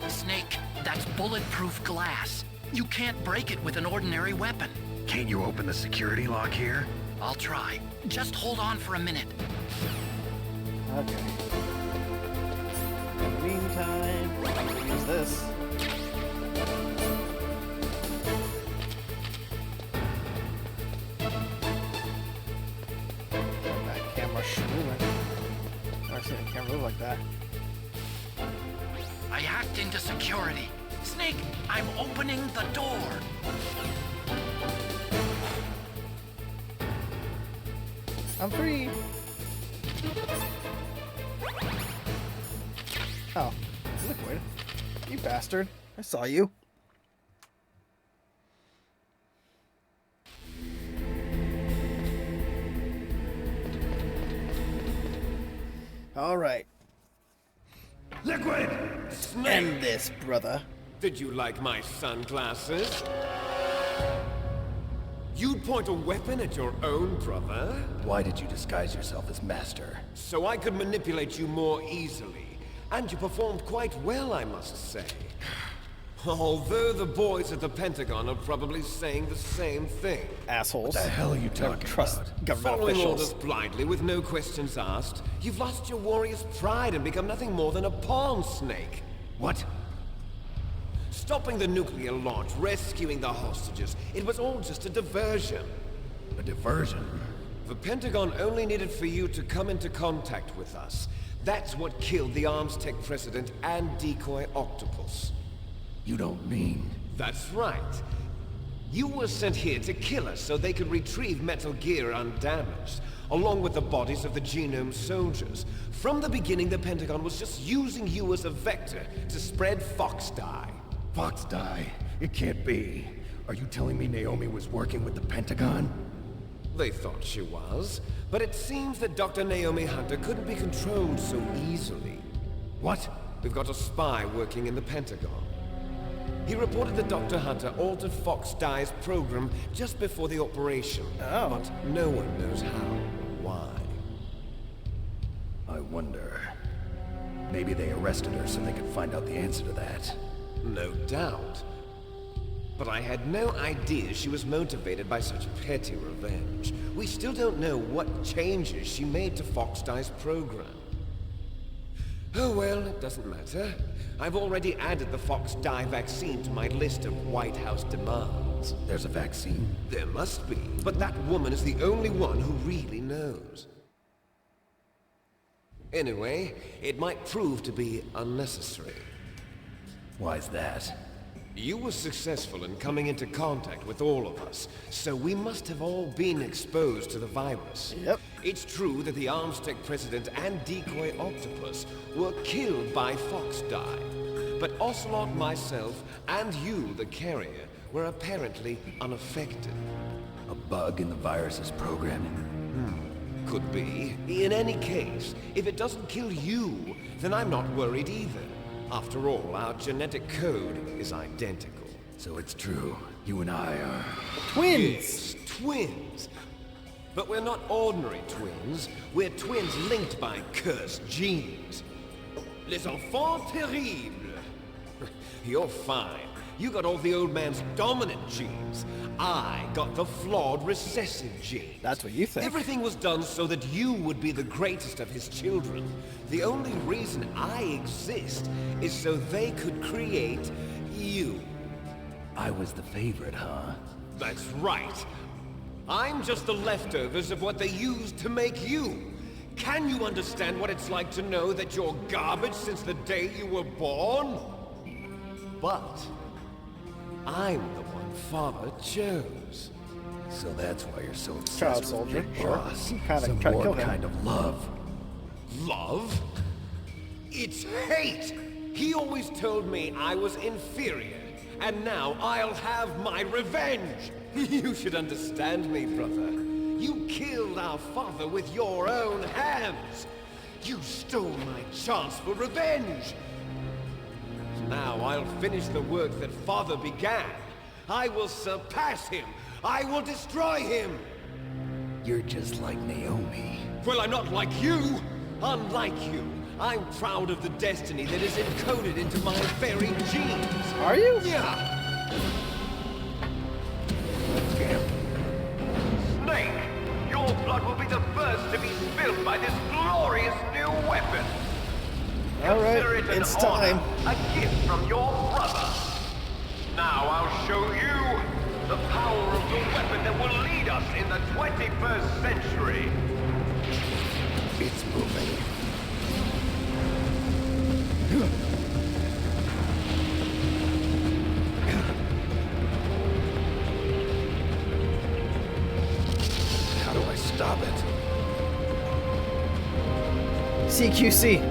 Snake, that's bulletproof glass. You can't break it with an ordinary weapon. Can't you open the security lock here? I'll try. Just hold on for a minute. Okay. In the meantime, I'll use this. That camera moving. I've never seen a camera move like that. I hacked into security. Snake, I'm opening the door. I'm free. Oh, Liquid. You bastard. I saw you. Alright. Liquid! End this, brother. Did you like my sunglasses? You'd point a weapon at your own brother? Why did you disguise yourself as Master? So I could manipulate you more easily. And you performed quite well, I must say. Although the boys at the Pentagon are probably saying the same thing. Assholes. What the hell are you Don't talking trust about? government Following officials. orders blindly with no questions asked, you've lost your warrior's pride and become nothing more than a pawn, Snake. What? Stopping the nuclear launch, rescuing the hostages, it was all just a diversion. A diversion? The Pentagon only needed for you to come into contact with us. That's what killed the Arms Tech president and Decoy Octopus. You don't mean... That's right. You were sent here to kill us so they could retrieve Metal Gear undamaged, along with the bodies of the Genome soldiers. From the beginning, the Pentagon was just using you as a vector to spread Foxdie. Foxdie? It can't be. Are you telling me Naomi was working with the Pentagon? They thought she was, but it seems that Dr. Naomi Hunter couldn't be controlled so easily. What? We've got a spy working in the Pentagon. He reported that Dr. Hunter altered Foxdie's program just before the operation. Oh. But no one knows how or why. I wonder... Maybe they arrested her so they could find out the answer to that. No doubt. But I had no idea she was motivated by such petty revenge. We still don't know what changes she made to Foxdie's program. Oh well, it doesn't matter. I've already added the Foxdie vaccine to my list of White House demands. ones. There's a vaccine. There must be, but that woman is the only one who really knows. Anyway, it might prove to be unnecessary. Why's that? You were successful in coming into contact with all of us, so we must have all been exposed to the virus. Yep. It's true that the Armstech president and Decoy Octopus were killed by Fox Die, but Ocelot, myself, and you, the carrier, were apparently unaffected. A bug in the virus's programming? Could be. In any case, if it doesn't kill you, then I'm not worried either. After all, our genetic code is identical. So it's true. You and I are... Twins! Yes, twins. But we're not ordinary twins. We're twins linked by cursed genes. Les enfants terribles. You're fine. You got all the old man's dominant genes. I got the flawed recessive gene. That's what you think. Everything was done so that you would be the greatest of his children. The only reason I exist is so they could create you. I was the favorite, huh? That's right. I'm just the leftovers of what they used to make you. Can you understand what it's like to know that you're garbage since the day you were born? But I'm the one Father chose. So that's why you're so obsessed Child with soldier, Big sure. Boss. You kinda Some tried to more kill him. kind of love. Love? It's hate! He always told me I was inferior, and now I'll have my revenge! You should understand me, brother. You killed our father with your own hands! You stole my chance for revenge! Now I'll finish the work that Father began. I will surpass him! I will destroy him! You're just like Naomi. Well, I'm not like you! Unlike you, I'm proud of the destiny that is encoded into my very genes! Are you? Yeah! Snake, your blood will be the first to be spilled by this glorious new weapon. Alright, Consider it an it's honor, time. a gift from your brother. Now I'll show you the power of the weapon that will lead us in the 21st century. It's moving. How do I stop it? CQC.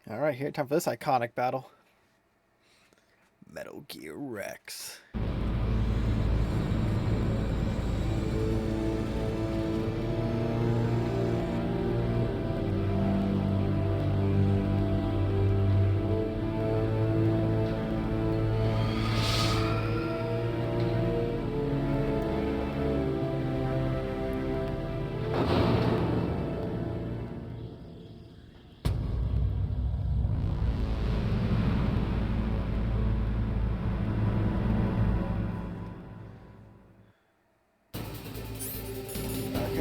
Alright, here, time for this iconic battle. Metal Gear Rex.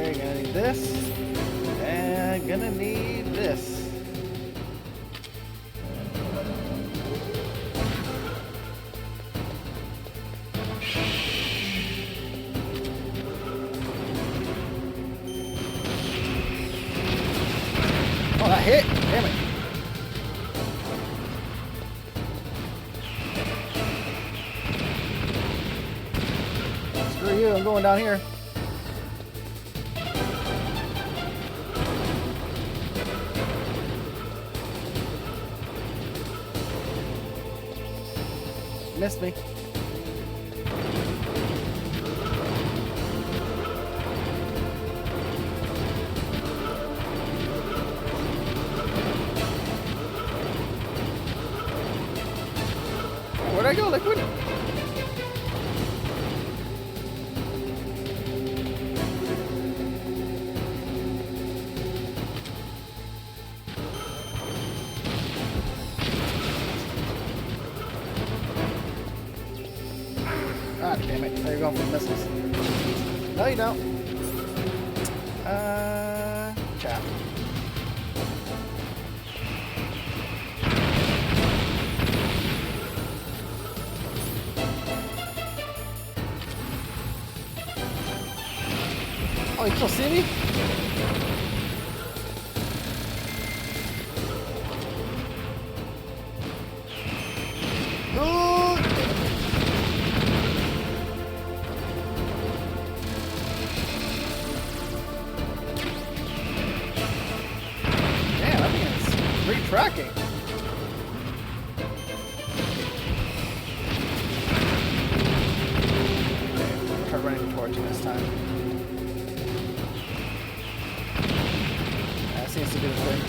Okay, gonna need this. And gonna need this. Oh, that hit! Damn it. Screw you, I'm going down here. Missed me. Where'd I go, Liquid? Ah, damn it. There you go for the missiles. No, you don't. Chaff. you still see me? Damn, that thing is great tracking. Try running towards you this time. That seems to be the thing.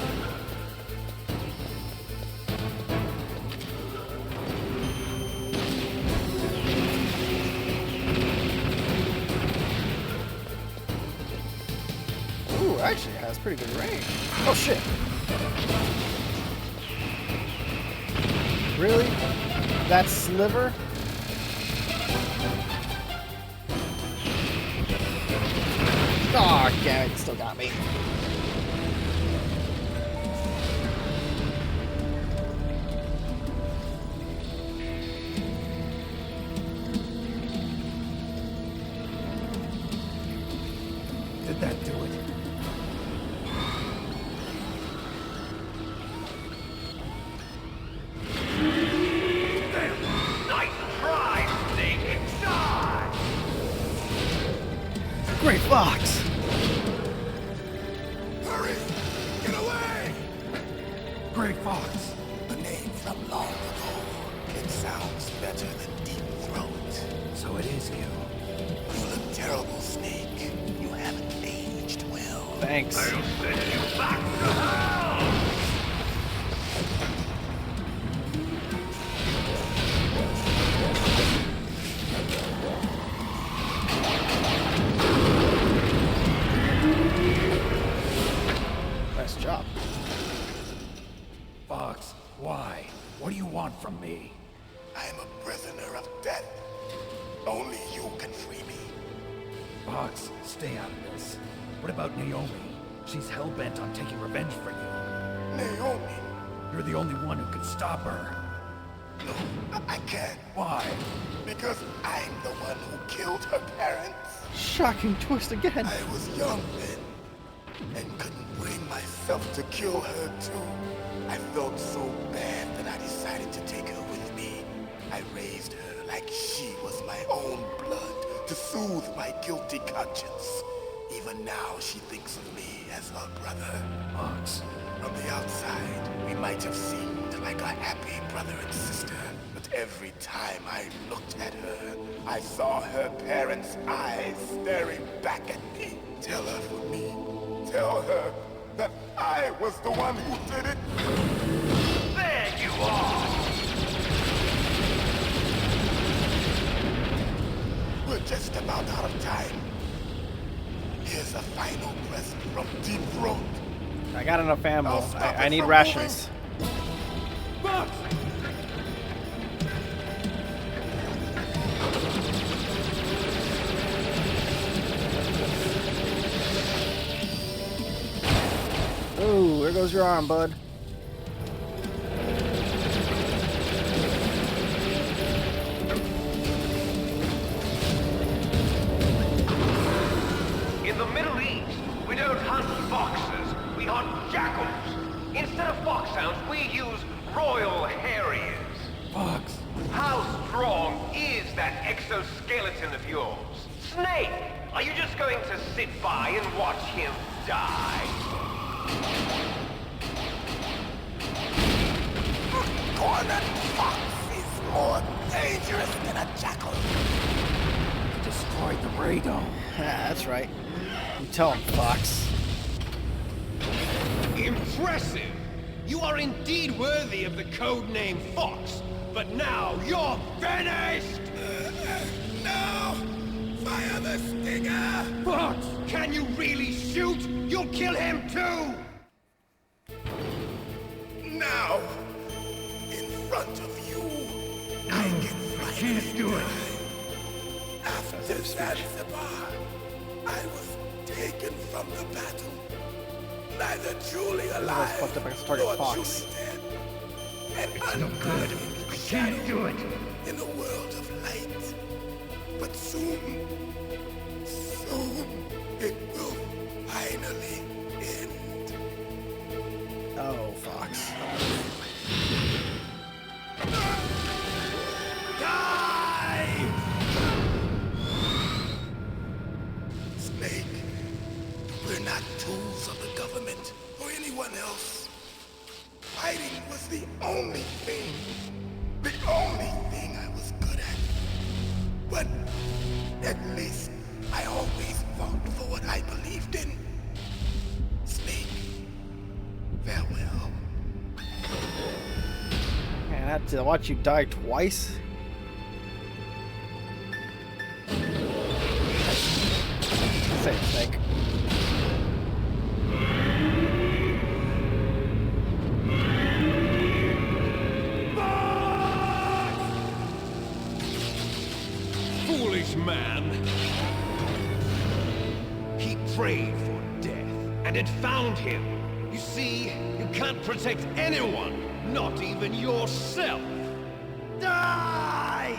Ooh, actually it has pretty good range. Oh shit. Really? That sliver? Oh, damn it, still got me. Did that do it? Nice try, Snake! Die! Great Fox! Hurry! Get away! Great Fox. A name from long ago. It sounds better than Deep Throat. So it is you. You look terrible, Snake. You haven't aged well. Thanks. I'll send you back to hell! Nice job. Fox, why? What do you want from me? I'm a prisoner of death. Only you can free me. Fox, stay out of this. What about Naomi? She's hell-bent on taking revenge for you. Naomi? You're the only one who can stop her. No, I can't. Why? Because I'm the one who killed her parents. Shocking twist again. I was young then, and couldn't bring myself to kill her too. I felt so bad that I decided to take her with me. I raised her like she was my own blood to soothe my guilty conscience. Even now she thinks of me as her brother. Fox. From the outside, we might have seemed like a happy brother and sister, but every time I looked at her, I saw her parents' eyes staring back at me. Tell her for me. Tell her that I was the one who did it. There you are! We're just about out of time. Here's a final present from Deep Throat. I got enough ammo. I'll stop I it need from rations. Fox! Ooh, there goes your arm, bud. In the Middle East, we don't hunt foxes, we hunt jackals. Instead of foxhounds, we use Royal Harriers. Fox. How strong is that exoskeleton of yours? Snake, are you just going to sit by and watch him die? Cornered fox is more dangerous than a jackal. You destroyed the radome. That's right. You tell him, Fox. Impressive! You are indeed worthy of the codename Fox, but now you're finished! No! Fire the stinger! Fox, can you really shoot? You'll kill him too! Now! In front of you, I can finally do it. After Zanzibar, I was taken from the battle. Neither truly alive fucked up. I can target nor Fox. truly dead. And I'm good. I can't do it. In a world of light. But soon, it will finally end. Oh, Fox. Die! Snake, we're not tools of the government or anyone else. Fighting was the only thing I was good at. But at least I always fought for what I believed in. Snake, farewell. Man, I had to watch you die twice. Say it, Snake. Foolish man. He prayed for death, and it found him. You see, you can't protect anyone, not even yourself. Die!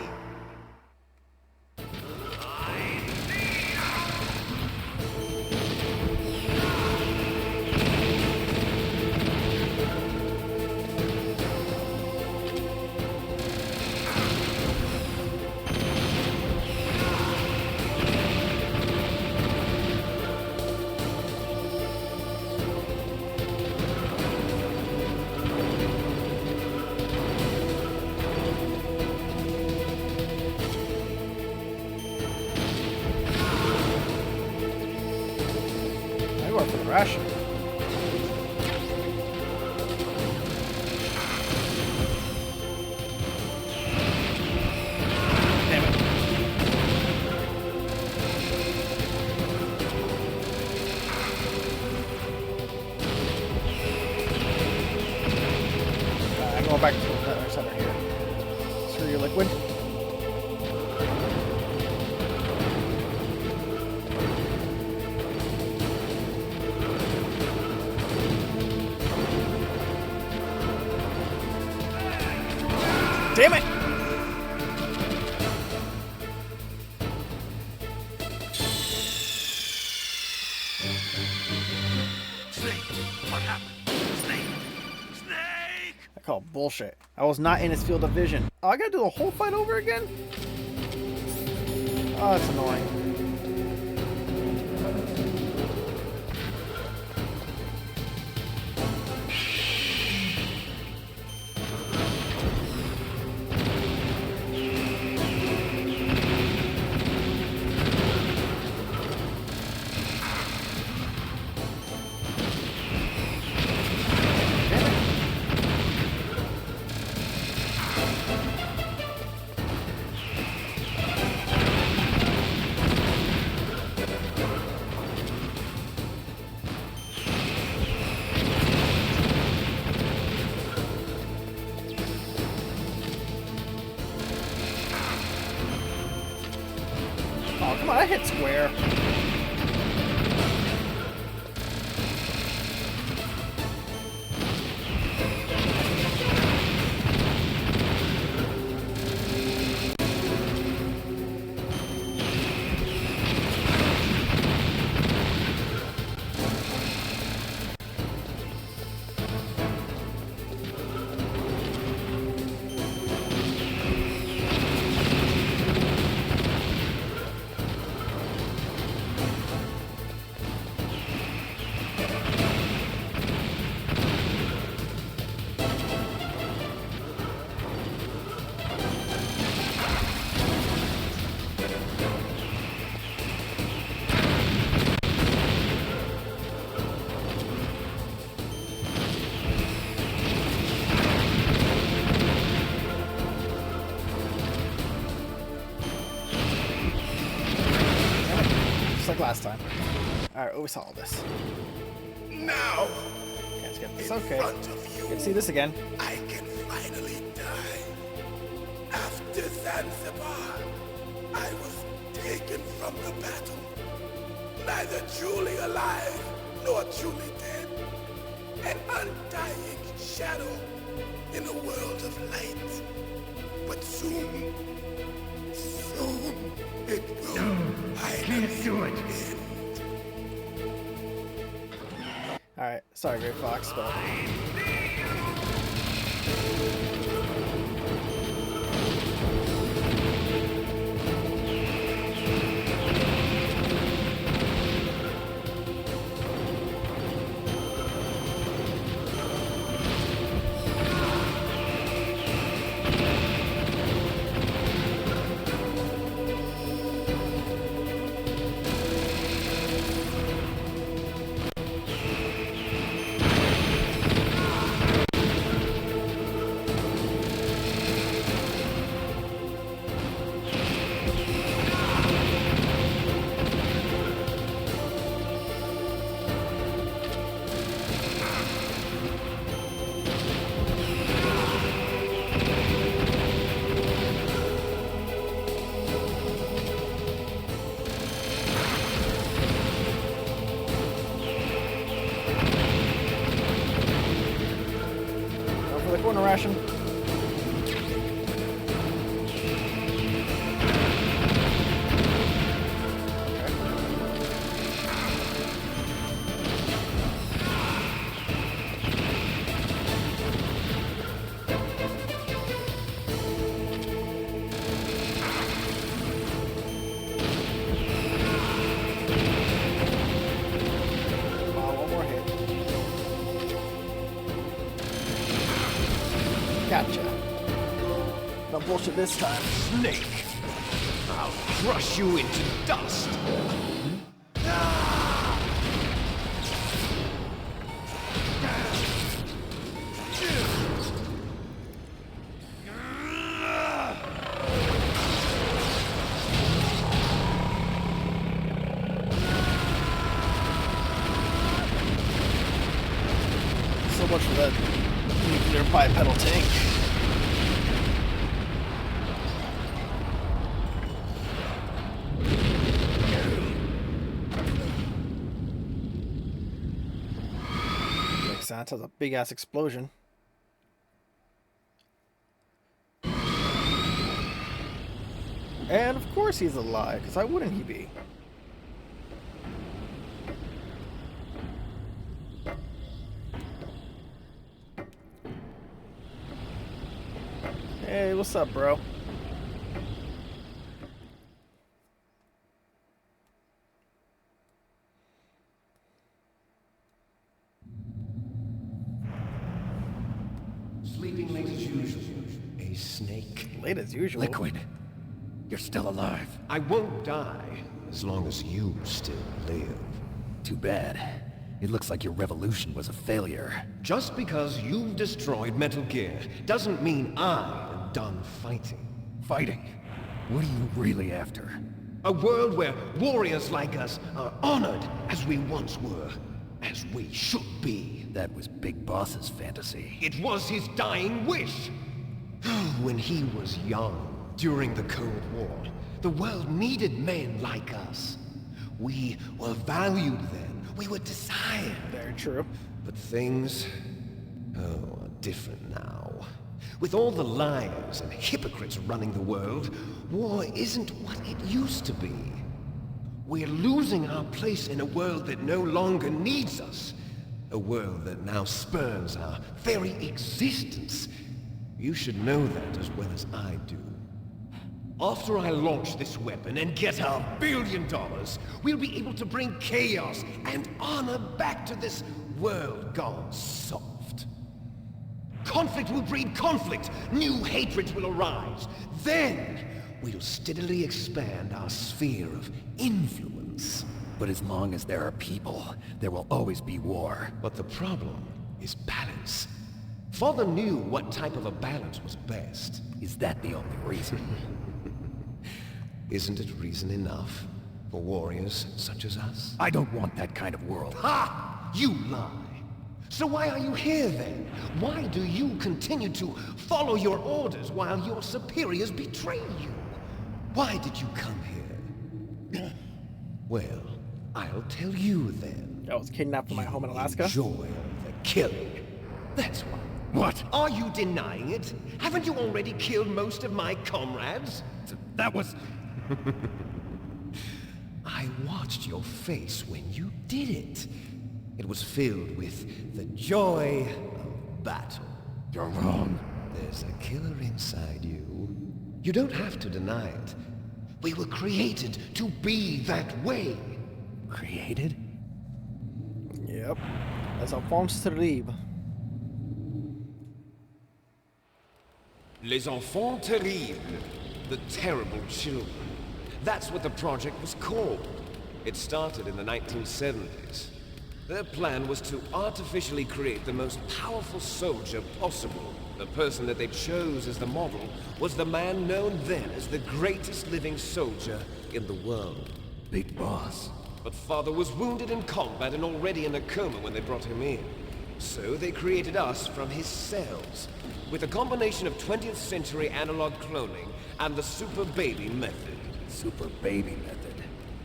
I work for the ration. Damn it. I'm going back to the other center here. Screw your liquid. Damn it! Snake, what happened? Snake! Snake! I call bullshit. I was not in his field of vision. Oh, I gotta do the whole fight over again? Oh, that's annoying. Oh, come on, I hit square. Just like last time. Alright, we saw all this. Now, Okay, let's get this. in Okay. front of you, Can see this again. I can finally die. After Zanzibar, I was taken from the battle. Neither truly alive nor truly dead. An undying shadow in a world of light. But soon it will finally end. Alright, sorry, Gray Fox, but... Corner ration. Gotcha. No bullshit this time. Snake! I'll crush you into dust! So much for that nuclear bipedal tank. Makes sense, has a big ass explosion. And of course he's alive, because why wouldn't he be? Hey, what's up, bro? Sleeping late as usual. A snake. Late as usual. Liquid, you're still alive. I won't die as long as you still live. Too bad. It looks like your revolution was a failure. Just because you've destroyed Metal Gear doesn't mean I am done fighting. Fighting? What are you really after? A world where warriors like us are honored as we once were, as we should be. That was Big Boss's fantasy. It was his dying wish. When he was young, during the Cold War, the world needed men like us. We were valued then. We were desired. Very true. But things, are different now. With all the liars and hypocrites running the world, war isn't what it used to be. We're losing our place in a world that no longer needs us. A world that now spurns our very existence. You should know that as well as I do. After I launch this weapon and get our $1 billion, we'll be able to bring chaos and honor back to this world gone soft. Conflict will breed conflict. New hatreds will arise. Then, we'll steadily expand our sphere of influence. But as long as there are people, there will always be war. But the problem is balance. Father knew what type of a balance was best. Is that the only reason? Isn't it reason enough for warriors such as us? I don't want that kind of world. Ha! You lie! So why are you here then? Why do you continue to follow your orders while your superiors betray you? Why did you come here? Well, I'll tell you then. I was kidnapped from my home in Alaska. Enjoy the killing. That's why. What? Are you denying it? Haven't you already killed most of my comrades? That was... I watched your face when you did it. It was filled with the joy of battle. You're wrong. There's a killer inside you. You don't have to deny it. We were created to be that way. Created? Yep. That's enfants terribles. Les enfants terribles. The terrible children. That's what the project was called. It started in the 1970s. Their plan was to artificially create the most powerful soldier possible. The person that they chose as the model was the man known then as the greatest living soldier in the world. Big Boss. But Father was wounded in combat and already in a coma when they brought him in. So they created us from his cells, with a combination of 20th century analog cloning and the super baby method. Super baby method.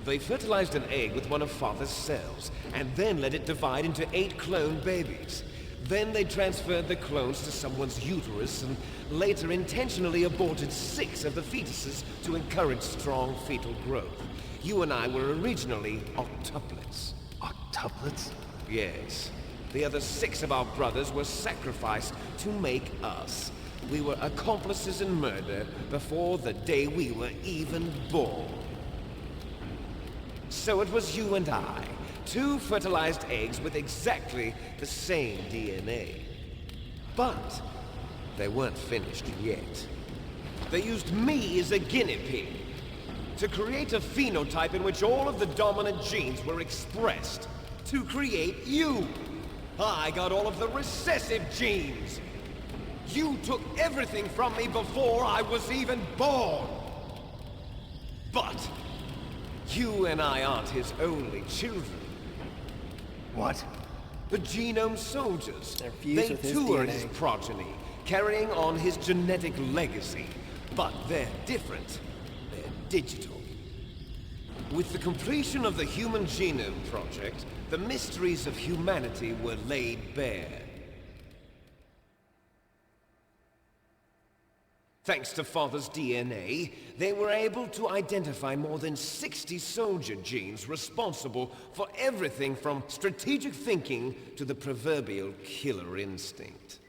They fertilized an egg with one of Father's cells, and then let it divide into 8 clone babies. Then they transferred the clones to someone's uterus and later intentionally aborted 6 of the fetuses to encourage strong fetal growth. You and I were originally octuplets. Octuplets? Yes. The other 6 of our brothers were sacrificed to make us. We were accomplices in murder before the day we were even born. So it was you and I, 2 fertilized eggs with exactly the same DNA. But they weren't finished yet. They used me as a guinea pig to create a phenotype in which all of the dominant genes were expressed. To create you. I got all of the recessive genes. You took everything from me before I was even born. But you and I aren't his only children. What? The Genome Soldiers. They're fused They with his too are DNA. his progeny, carrying on his genetic legacy. But they're different. They're digital. With the completion of the Human Genome Project, the mysteries of humanity were laid bare. Thanks to Father's DNA, they were able to identify more than 60 soldier genes responsible for everything from strategic thinking to the proverbial killer instinct.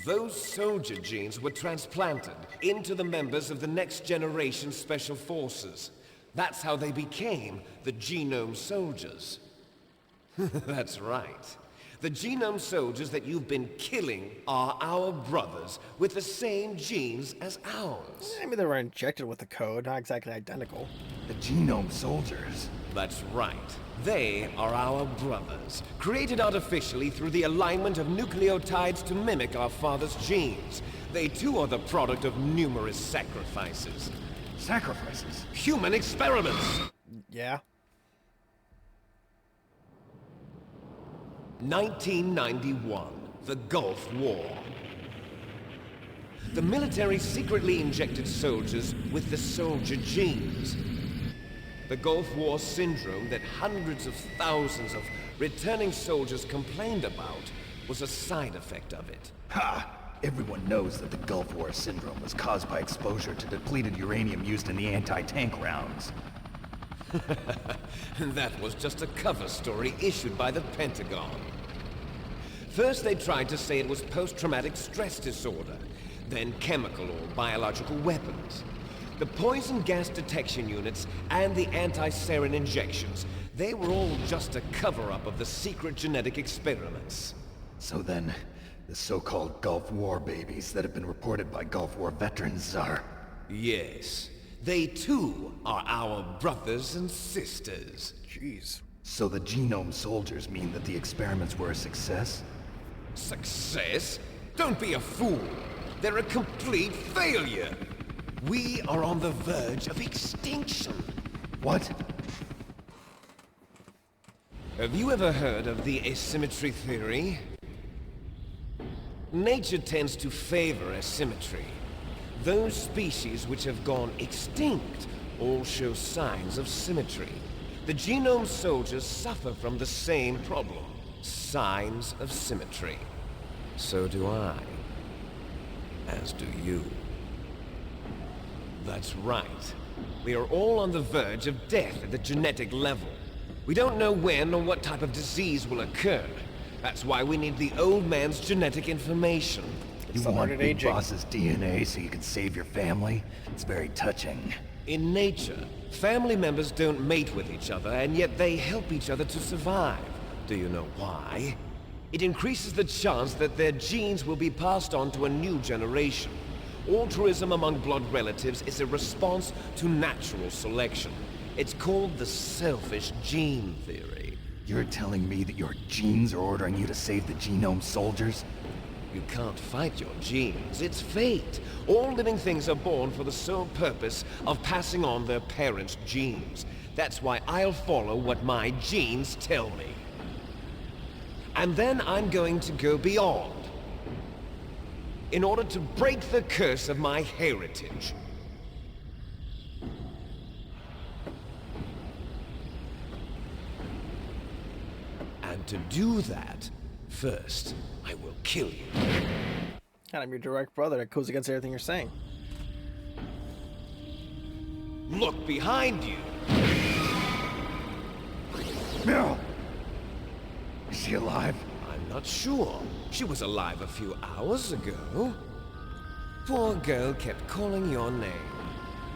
Those soldier genes were transplanted into the members of the next generation Special Forces. That's how they became the Genome Soldiers. That's right. The Genome Soldiers that you've been killing are our brothers with the same genes as ours. I mean, they were injected with the code, not exactly identical. The Genome Soldiers. That's right. They are our brothers, created artificially through the alignment of nucleotides to mimic our father's genes. They too are the product of numerous sacrifices. Sacrifices? Human experiments! Yeah. 1991, the Gulf War. The military secretly injected soldiers with the soldier genes. The Gulf War syndrome that hundreds of thousands of returning soldiers complained about was a side effect of it. Ha! Everyone knows that the Gulf War syndrome was caused by exposure to depleted uranium used in the anti-tank rounds. That was just a cover story issued by the Pentagon. First they tried to say it was post-traumatic stress disorder, then chemical or biological weapons. The poison gas detection units and the anti-sarin injections, they were all just a cover-up of the secret genetic experiments. So then, the so-called Gulf War babies that have been reported by Gulf War veterans are... Yes. They too are our brothers and sisters. Jeez. So the Genome Soldiers mean that the experiments were a success? Success? Don't be a fool. They're a complete failure. We are on the verge of extinction. What? Have you ever heard of the asymmetry theory? Nature tends to favor asymmetry. Those species which have gone extinct all show signs of symmetry. The Genome Soldiers suffer from the same problem. Signs of symmetry. So do I. As do you. That's right. We are all on the verge of death at the genetic level. We don't know when or what type of disease will occur. That's why we need the old man's genetic information. You the want heart of Big aging. Boss's DNA so you can save your family? It's very touching. In nature, family members don't mate with each other, and yet they help each other to survive. Do you know why? It increases the chance that their genes will be passed on to a new generation. Altruism among blood relatives is a response to natural selection. It's called the selfish gene theory. You're telling me that your genes are ordering you to save the Genome Soldiers? You can't fight your genes. It's fate. All living things are born for the sole purpose of passing on their parents' genes. That's why I'll follow what my genes tell me. And then I'm going to go beyond. In order to break the curse of my heritage. And to do that, first, I will kill you. And I'm your direct brother. That goes against everything you're saying. Look behind you. Meryl! Is she alive? I'm not sure. She was alive a few hours ago. Poor girl kept calling your name.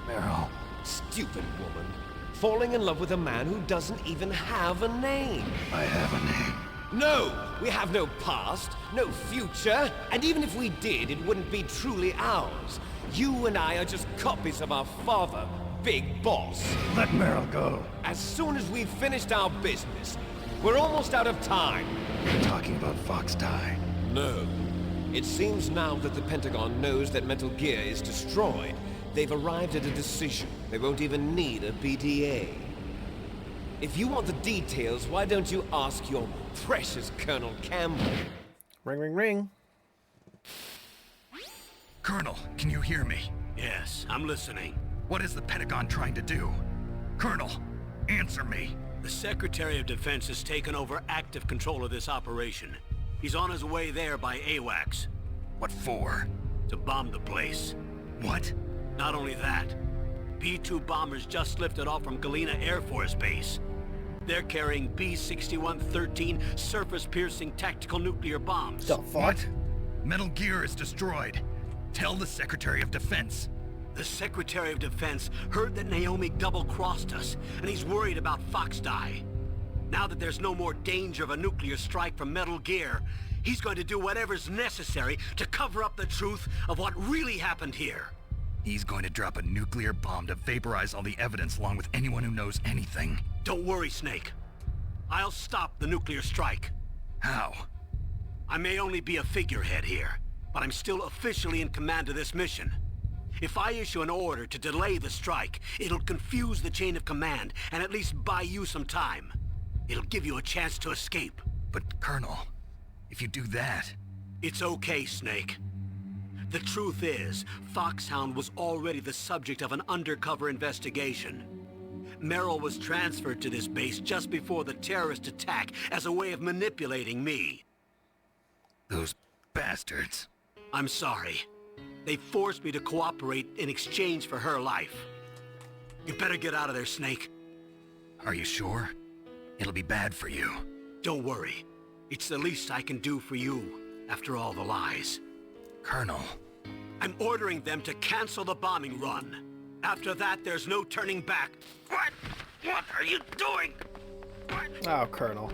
Meryl. Stupid woman. Falling in love with a man who doesn't even have a name. I have a name. No! We have no past, no future, and even if we did, it wouldn't be truly ours. You and I are just copies of our father, Big Boss. Let Meryl go. As soon as we've finished our business, we're almost out of time. You're talking about Fox Die. No. It seems now that the Pentagon knows that Metal Gear is destroyed. They've arrived at a decision. They won't even need a BDA. If you want the details, why don't you ask your precious Colonel Campbell? Ring, ring, ring. Colonel, can you hear me? Yes, I'm listening. What is the Pentagon trying to do? Colonel, answer me. The Secretary of Defense has taken over active control of this operation. He's on his way there by AWACS. What for? To bomb the place. What? Not only that, B-2 bombers just lifted off from Galena Air Force Base. They're carrying B-6113 surface-piercing tactical nuclear bombs. The fuck? What? Metal Gear is destroyed. Tell the Secretary of Defense. The Secretary of Defense heard that Naomi double-crossed us, and he's worried about Fox Die. Now that there's no more danger of a nuclear strike from Metal Gear, he's going to do whatever's necessary to cover up the truth of what really happened here. He's going to drop a nuclear bomb to vaporize all the evidence along with anyone who knows anything. Don't worry, Snake. I'll stop the nuclear strike. How? I may only be a figurehead here, but I'm still officially in command of this mission. If I issue an order to delay the strike, it'll confuse the chain of command and at least buy you some time. It'll give you a chance to escape. But, Colonel, if you do that... It's okay, Snake. The truth is, Foxhound was already the subject of an undercover investigation. Meryl was transferred to this base just before the terrorist attack as a way of manipulating me. Those bastards. I'm sorry. They forced me to cooperate in exchange for her life. You better get out of there, Snake. Are you sure? It'll be bad for you. Don't worry. It's the least I can do for you, after all the lies. Colonel. I'm ordering them to cancel the bombing run. After that, there's no turning back. What? What are you doing? What? Oh, Colonel.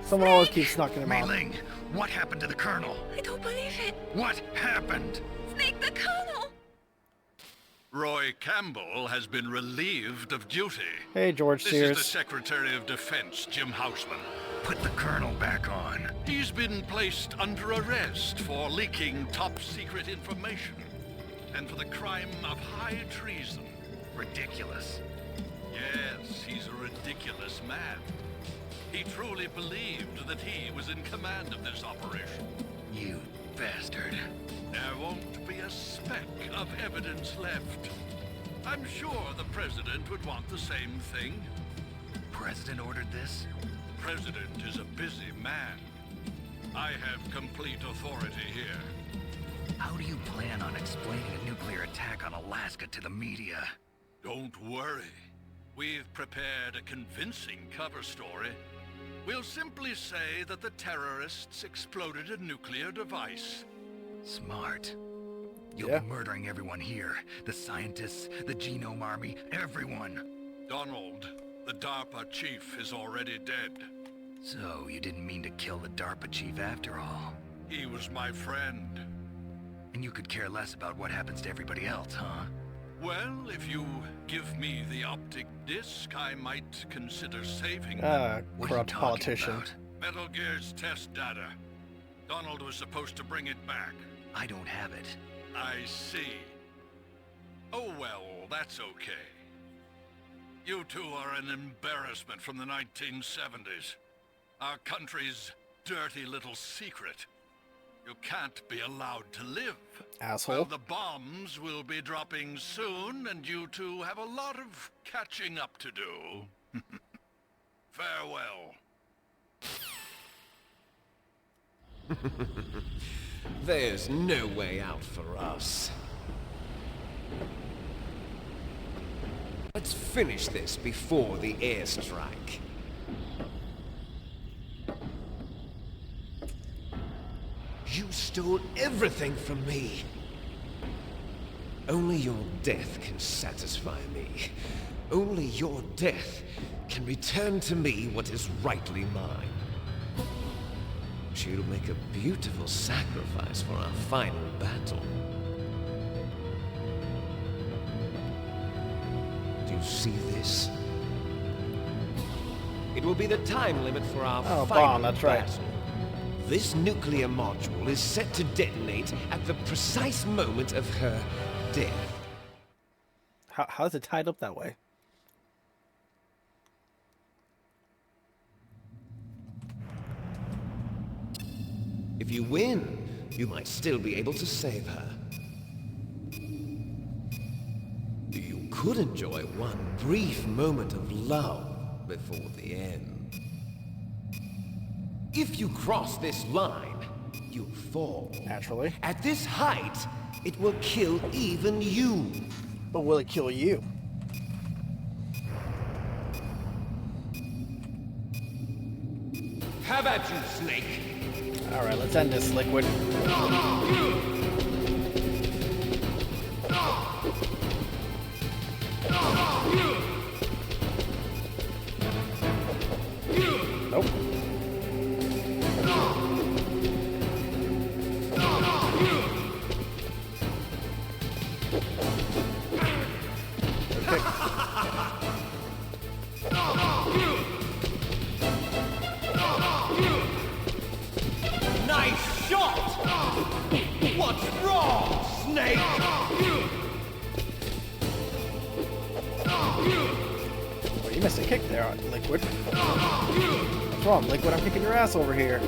Someone always keeps knocking him out. Mei-Ling, what happened to the Colonel? I don't believe it. What happened? Snake the Colonel! Roy Campbell has been relieved of duty. Hey, George This Sears. is the Secretary of Defense, Jim Houseman. Put the Colonel back on. He's been placed under arrest for leaking top-secret information and for the crime of high treason. Ridiculous. Yes, he's a ridiculous man. He truly believed that he was in command of this operation. You bastard. There won't be a speck of evidence left. I'm sure the President would want the same thing. President ordered this? President is a busy man. I have complete authority here. How do you plan on explaining a nuclear attack on Alaska to the media? Don't worry. We've prepared a convincing cover story. We'll simply say that the terrorists exploded a nuclear device. Smart. You'll Yeah. be murdering everyone here. The scientists, the Genome Army, everyone. Donald, the DARPA chief, is already dead. So, you didn't mean to kill the DARPA chief after all. He was my friend. And you could care less about what happens to everybody else, huh? Well, if you give me the optic disc, I might consider saving What are you Corrupt talking politician. about? Metal Gear's test data. Donald was supposed to bring it back. I don't have it. I see. Oh well, that's okay. You two are an embarrassment from the 1970s. Our country's dirty little secret. You can't be allowed to live. Asshole. Well, the bombs will be dropping soon, and you two have a lot of catching up to do. Farewell. There's no way out for us. Let's finish this before the airstrike. You stole everything from me. Only your death can satisfy me. Only your death can return to me what is rightly mine. She'll make a beautiful sacrifice for our final battle. Do you see this? It will be the time limit for our final bomb, that's right. battle. This nuclear module is set to detonate at the precise moment of her death. How's it tied up that way? If you win, you might still be able to save her. You could enjoy one brief moment of love before the end. If you cross this line, you fall. Naturally. At this height, it will kill even you. But will it kill you? How about you, Snake? Alright, let's end this, Liquid. Nope. Okay. Nice shot! What's wrong, Snake? Well, you missed a kick there, Liquid. What's wrong, Liquid? I'm kicking your ass over here.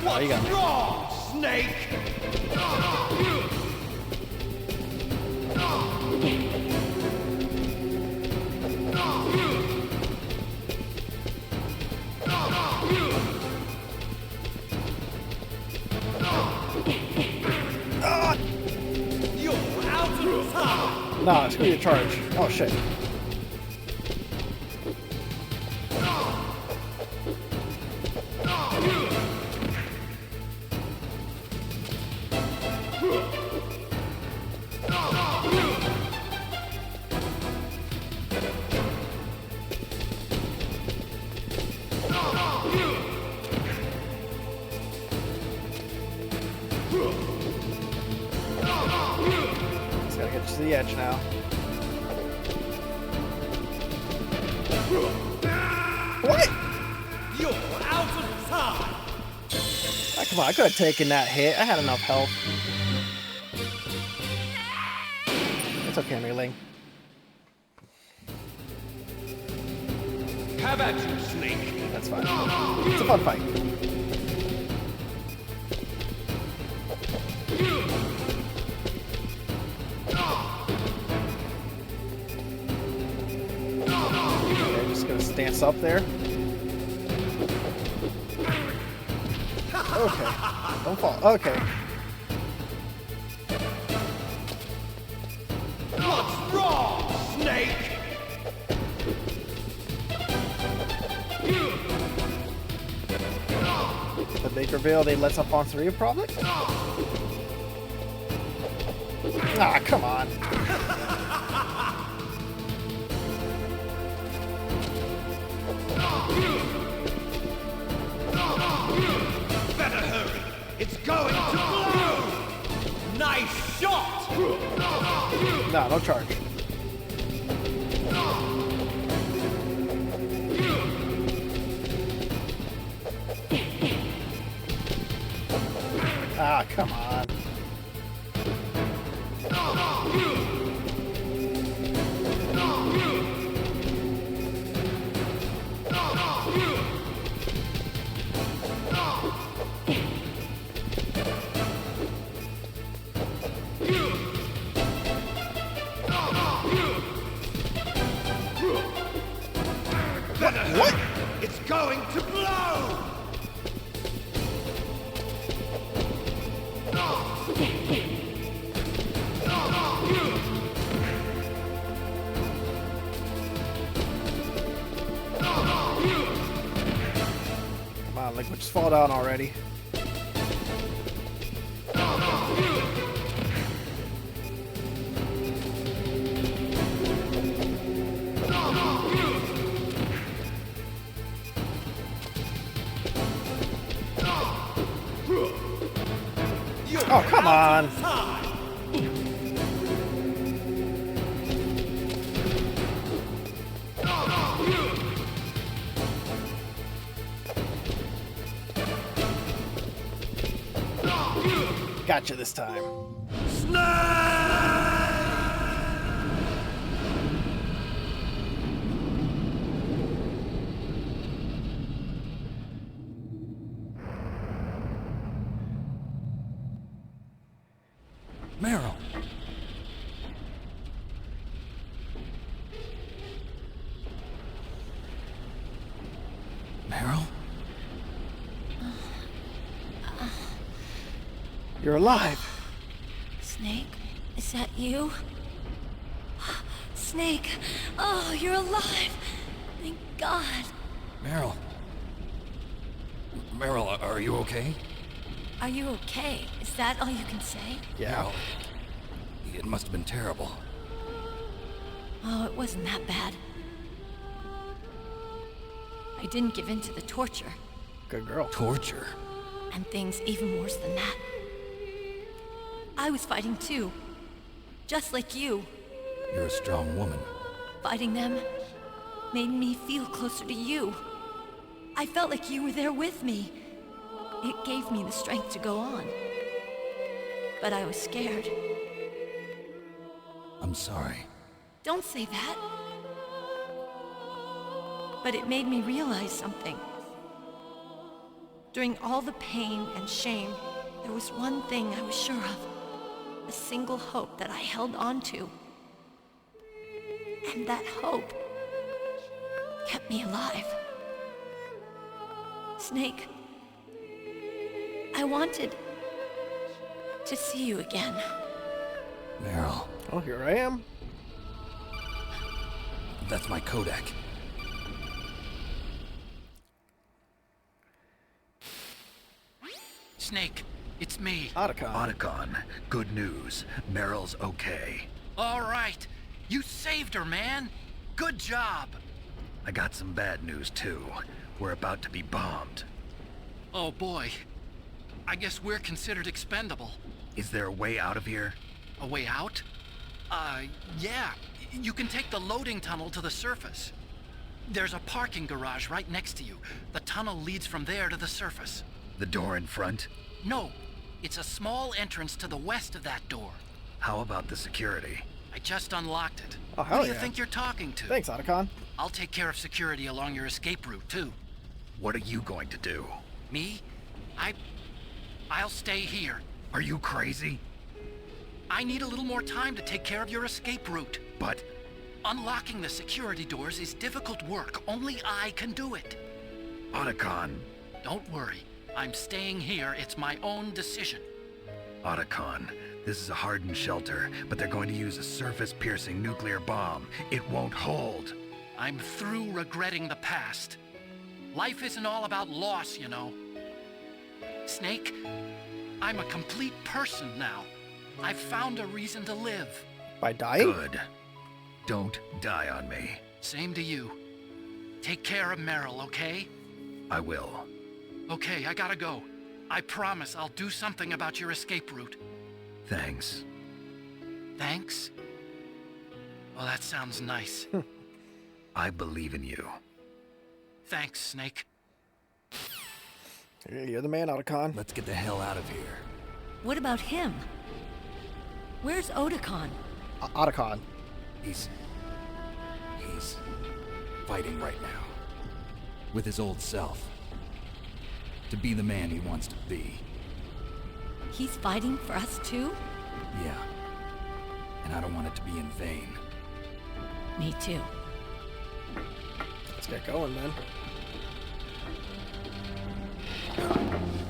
Oh, you got me. Wrong, Snake? You're out of time! Nah, screw your charge. Oh, shit. Just gotta get you to the edge now. What? You're out of time! Ah, come on, I could have taken that hit. I had enough health. It's okay, Mei-Ling. How about you, Snake? That's fine. It's a fun fight. Okay, just gonna stance up there. Okay. Don't fall. Okay. Snake revealed he lets Alphonse Reeve, probably? Ah, come on. Better hurry! It's going to blow! Nice shot! No, don't charge. Ah, come on. What? It's going to blow! Come on, like, just fall down already. Oh, come on. Gotcha this time. Meryl. Meryl? You're alive. Snake, is that you? Snake, oh, you're alive. Thank God. Meryl. Meryl, are you okay? Are you okay? Is that all you can say? Yeah. Meryl, it must have been terrible. Oh, it wasn't that bad. I didn't give in to the torture. Good girl. Torture? And things even worse than that. I was fighting too. Just like you. You're a strong woman. Fighting them made me feel closer to you. I felt like you were there with me. It gave me the strength to go on. But I was scared. I'm sorry. Don't say that. But it made me realize something. During all the pain and shame, there was one thing I was sure of. A single hope that I held on to. And that hope kept me alive. Snake, I wanted to see you again. Meryl. Oh, here I am. That's my Kodak. Snake, it's me. Otacon. Otacon, good news. Meryl's okay. All right. You saved her, man. Good job. I got some bad news, too. We're about to be bombed. Oh, boy. I guess we're considered expendable. Is there a way out of here? A way out? Yeah. You can take the loading tunnel to the surface. There's a parking garage right next to you. The tunnel leads from there to the surface. The door in front? No. It's a small entrance to the west of that door. How about the security? I just unlocked it. Oh, hell Who do you yeah. think you're talking to? Thanks, Otacon. I'll take care of security along your escape route, too. What are you going to do? Me? I'll stay here. Are you crazy? I need a little more time to take care of your escape route. But... Unlocking the security doors is difficult work. Only I can do it. Otacon. Don't worry. I'm staying here. It's my own decision. Otacon, this is a hardened shelter, but they're going to use a surface-piercing nuclear bomb. It won't hold. I'm through regretting the past. Life isn't all about loss, you know. Snake, I'm a complete person now. I've found a reason to live. By dying? Good. Don't die on me. Same to you. Take care of Meryl, okay? I will. Okay, I gotta go. I promise I'll do something about your escape route. Thanks. Thanks? Well, that sounds nice. I believe in you. Thanks, Snake. You're the man, Otacon. Let's get the hell out of here. What about him? Where's Otacon? Otacon. He's fighting right now. With his old self. To be the man he wants to be. He's fighting for us too? Yeah. And I don't want it to be in vain. Me too. Let's get going, man.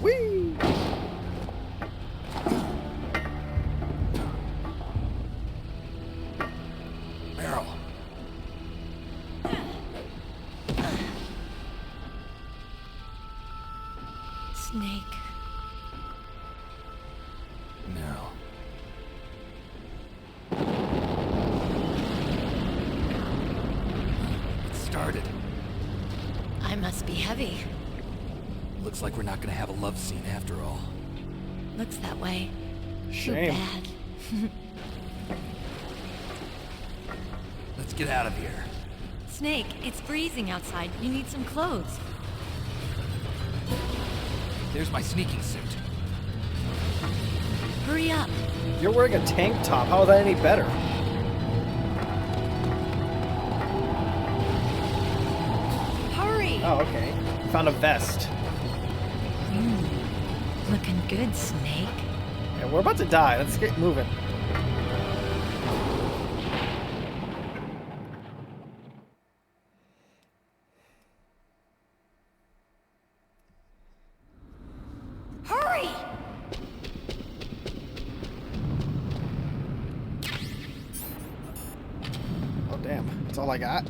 Whee! Meryl. Snake. Meryl. It started. I must be heavy. Looks like we're not gonna have a love scene after all. Looks that way. Shame. Too bad. Let's get out of here. Snake, it's freezing outside. You need some clothes. There's my sneaking suit. Hurry up. You're wearing a tank top. How is that any better? Hurry! Oh, okay. Found a vest. Looking good, Snake. Yeah, we're about to die. Let's get moving. Hurry! Oh, damn. That's all I got.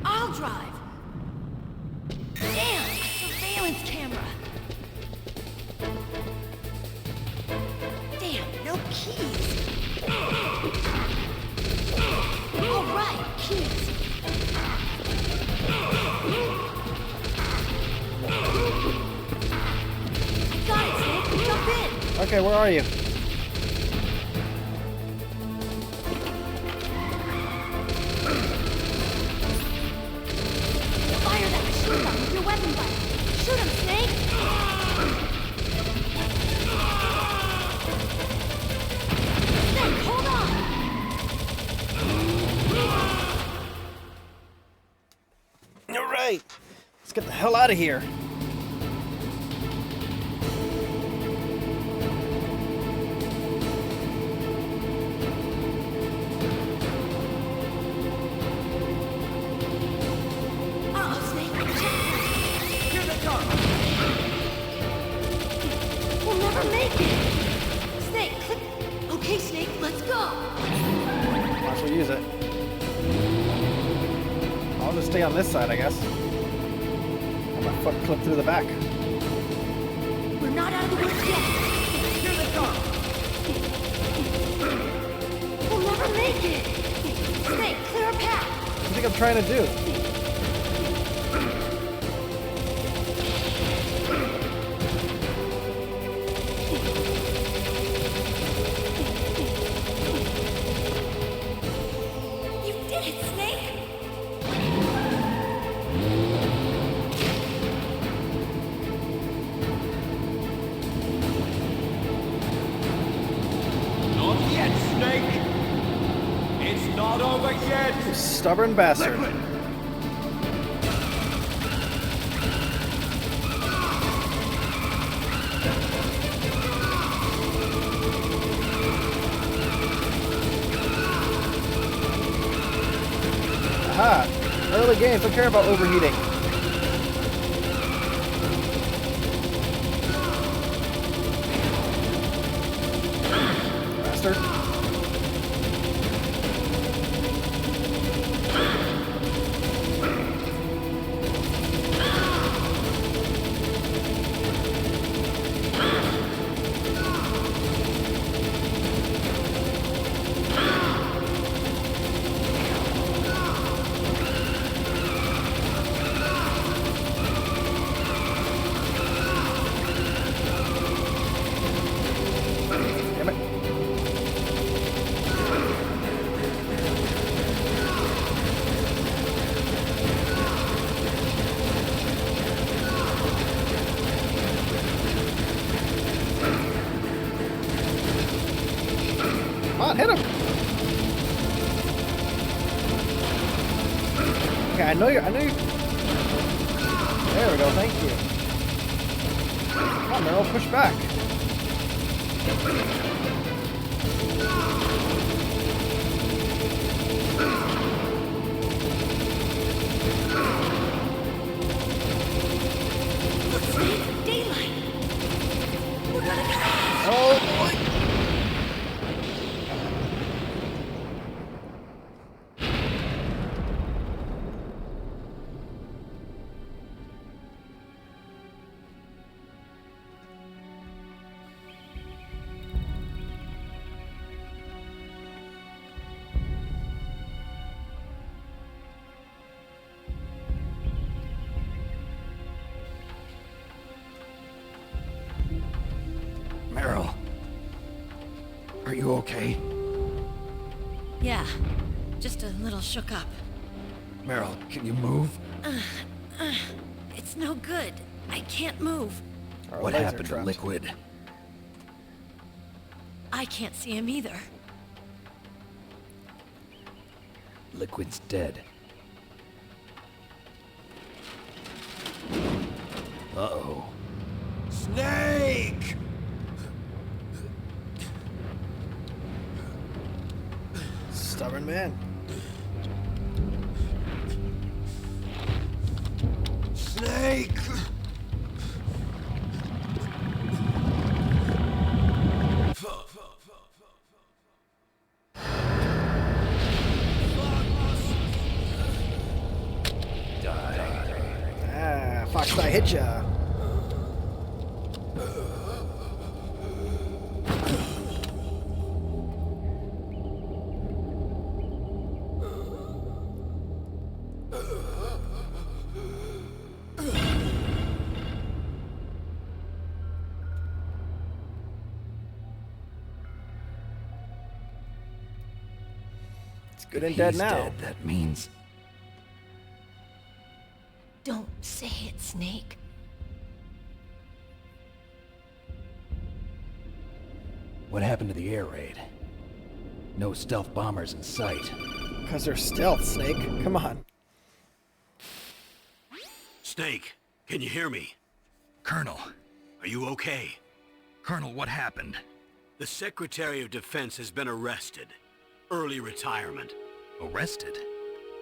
I'll drive. Damn! Surveillance camera. Damn, no keys. All right, keys. I got it, Snake. Jump in. Okay, where are you? Fire that machine gun with your weapon butt. Shoot him, Snake! Snake, hold on! All right. Let's get the hell out of here. Uh-oh, Snake. Here they come! We'll never make it! Snake, click. Okay, Snake, let's go! Watch me use it. I'll just stay on this side, I guess. And my foot clip through the back. We're not out of the woods yet! Here they come! We'll never make it! Snake, clear a path! What do you think I'm trying to do? You did it, Snake! Not yet, Snake! It's not over yet! You stubborn bastard. Aha! Early games don't care about overheating. Bastard. Okay, I know you. There we go. Thank you. Come on, Meryl, push back. Daylight. We're gonna crash. Oh boy. Meryl. Are you okay? Yeah, just a little shook up. Meryl, can you move? It's no good. I can't move. What happened to Liquid? I can't see him either. Liquid's dead. Uh-oh. Snake! Stubborn man. Snake! Ah, Fox, I hit ya. It's good and dead He's now. dead. That means... Don't say it, Snake. What happened to the air raid? No stealth bombers in sight. Because they're stealth, Snake. Come on. Snake, can you hear me? Colonel. Are you okay? Colonel, what happened? The Secretary of Defense has been arrested. Early retirement. Arrested?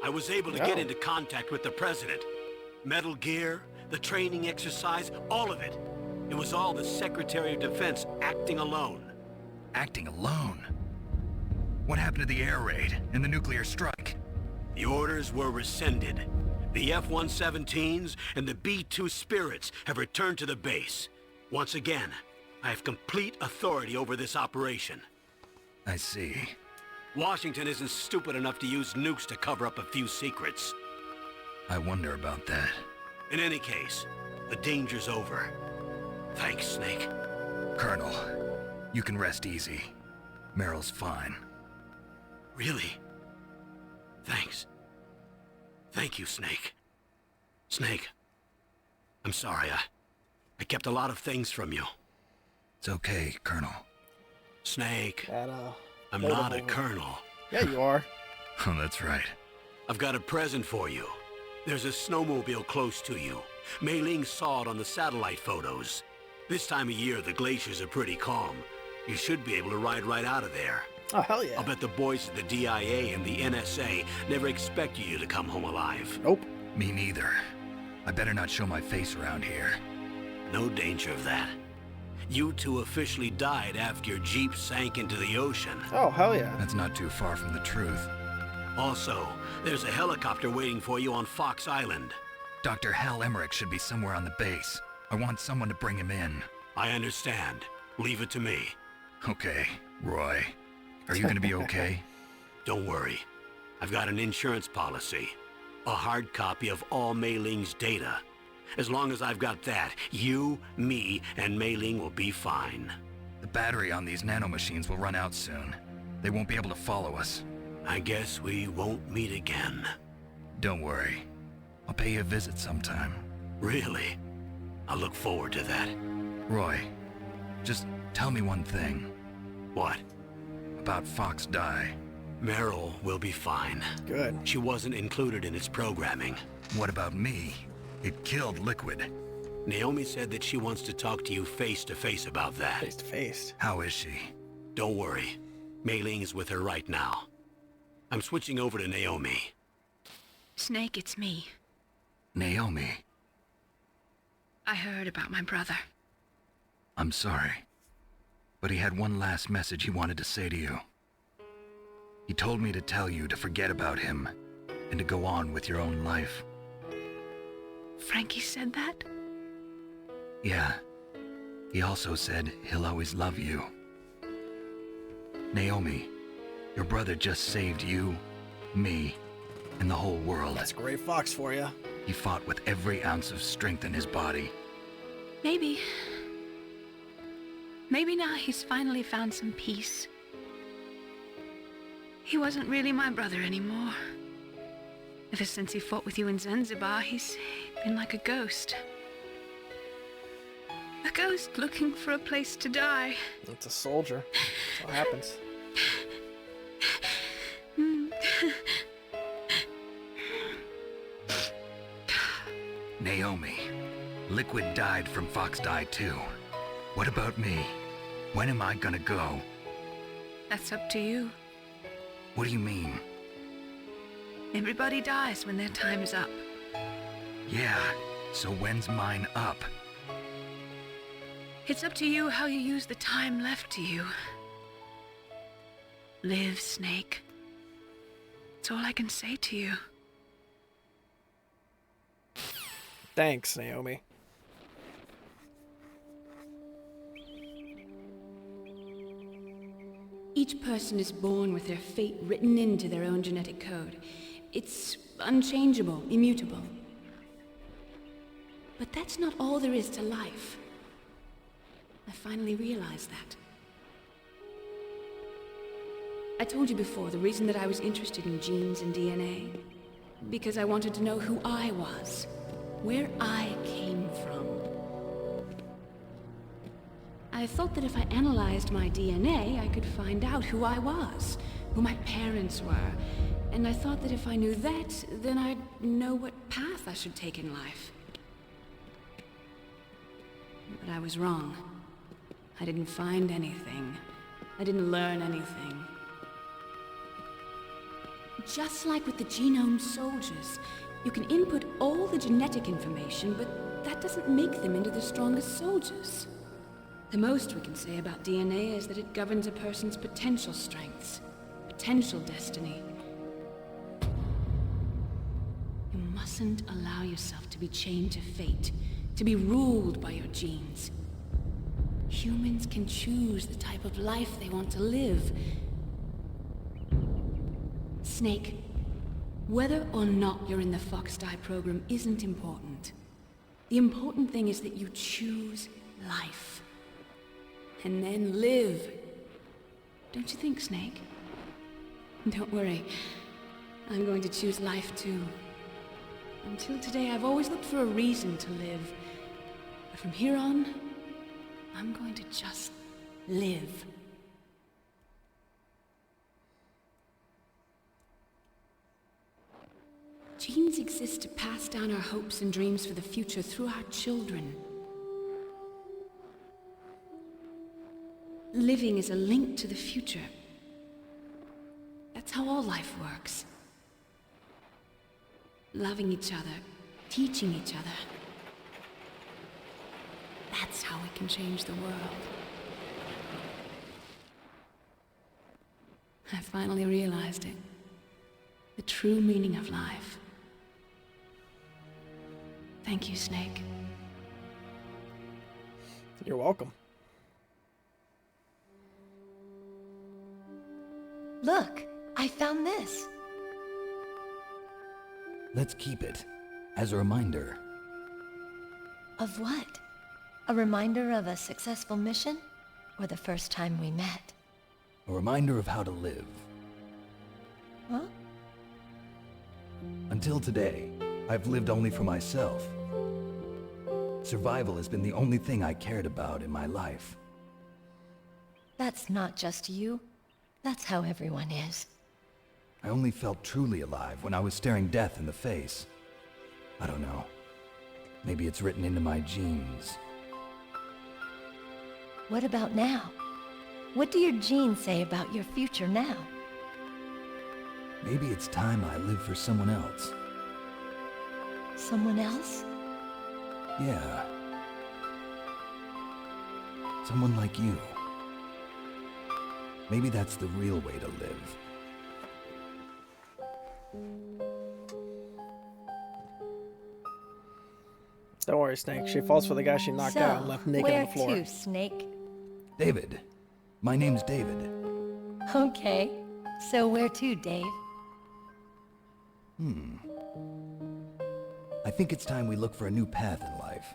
I was able to get into contact with the President. Metal Gear, the training exercise, all of it. It was all the Secretary of Defense acting alone. Acting alone? What happened to the air raid and the nuclear strike? The orders were rescinded. The F-117s and the B-2 Spirits have returned to the base. Once again, I have complete authority over this operation. I see. Washington isn't stupid enough to use nukes to cover up a few secrets. I wonder about that. In any case, the danger's over. Thanks, Snake. Colonel, you can rest easy. Meryl's fine. Really? Thanks. Thank you, Snake. Snake, I'm sorry. I kept a lot of things from you. It's okay, Colonel. Snake, That, I'm not a colonel. Yeah, you are. Oh, that's right. I've got a present for you. There's a snowmobile close to you. Mei Ling saw it on the satellite photos. This time of year, the glaciers are pretty calm. You should be able to ride right out of there. Oh, hell yeah. I'll bet the boys at the DIA and the NSA never expected you to come home alive. Nope. Me neither. I better not show my face around here. No danger of that. You two officially died after your Jeep sank into the ocean. Oh, hell yeah. That's not too far from the truth. Also, there's a helicopter waiting for you on Fox Island. Dr. Hal Emmerich should be somewhere on the base. I want someone to bring him in. I understand. Leave it to me. Okay, Roy. Are you gonna be okay? Don't worry. I've got an insurance policy. A hard copy of all Mei Ling's data. As long as I've got that, you, me, and Mei Ling will be fine. The battery on these nanomachines will run out soon. They won't be able to follow us. I guess we won't meet again. Don't worry. I'll pay you a visit sometime. Really? I look forward to that. Roy, just tell me one thing. What? About Fox Die. Meryl will be fine. Good. She wasn't included in its programming. What about me? It killed Liquid. Naomi said that she wants to talk to you face to face about that. Face to face. How is she? Don't worry. Mei Ling is with her right now. I'm switching over to Naomi. Snake, it's me. Naomi. I heard about my brother. I'm sorry. But he had one last message he wanted to say to you. He told me to tell you to forget about him and to go on with your own life. Frankie said that? Yeah. He also said he'll always love you. Naomi, your brother just saved you, me, and the whole world. That's Gray Fox for you. He fought with every ounce of strength in his body. Maybe. Maybe now he's finally found some peace. He wasn't really my brother anymore. Ever since he fought with you in Zanzibar, he's been like a ghost. A ghost looking for a place to die. It's a soldier. That's what happens. Naomi, Liquid died from Fox Die too. What about me? When am I gonna go? That's up to you. What do you mean? Everybody dies when their time is up. Yeah, so when's mine up? It's up to you how you use the time left to you. Live, Snake. That's all I can say to you. Thanks, Naomi. Each person is born with their fate written into their own genetic code. It's unchangeable, immutable. But that's not all there is to life. I finally realized that. I told you before the reason that I was interested in genes and DNA. Because I wanted to know who I was, where I came from. I thought that if I analyzed my DNA, I could find out who I was, who my parents were. And I thought that if I knew that, then I'd know what path I should take in life. But I was wrong. I didn't find anything. I didn't learn anything. Just like with the genome soldiers, you can input all the genetic information, but that doesn't make them into the strongest soldiers. The most we can say about DNA is that it governs a person's potential strengths, potential destiny. You mustn't allow yourself to be chained to fate, to be ruled by your genes. Humans can choose the type of life they want to live. Snake, whether or not you're in the Fox Die program isn't important. The important thing is that you choose life. And then live. Don't you think, Snake? Don't worry. I'm going to choose life too. Until today, I've always looked for a reason to live. But from here on, I'm going to just live. Genes exist to pass down our hopes and dreams for the future through our children. Living is a link to the future. That's how all life works. Loving each other, teaching each other. That's how we can change the world. I finally realized it. The true meaning of life. Thank you, Snake. You're welcome. Look, I found this. Let's keep it as a reminder. Of what? A reminder of a successful mission? Or the first time we met? A reminder of how to live. Huh? Until today, I've lived only for myself. Survival has been the only thing I cared about in my life. That's not just you. That's how everyone is. I only felt truly alive when I was staring death in the face. I don't know. Maybe it's written into my genes. What about now? What do your genes say about your future now? Maybe it's time I live for someone else. Someone else? Yeah. Someone like you. Maybe that's the real way to live. Don't worry, Snake. She falls for the guy she knocked out and left naked on the floor. Where to, Snake? David. My name's David. Okay. So where to, Dave? I think it's time we look for a new path in life.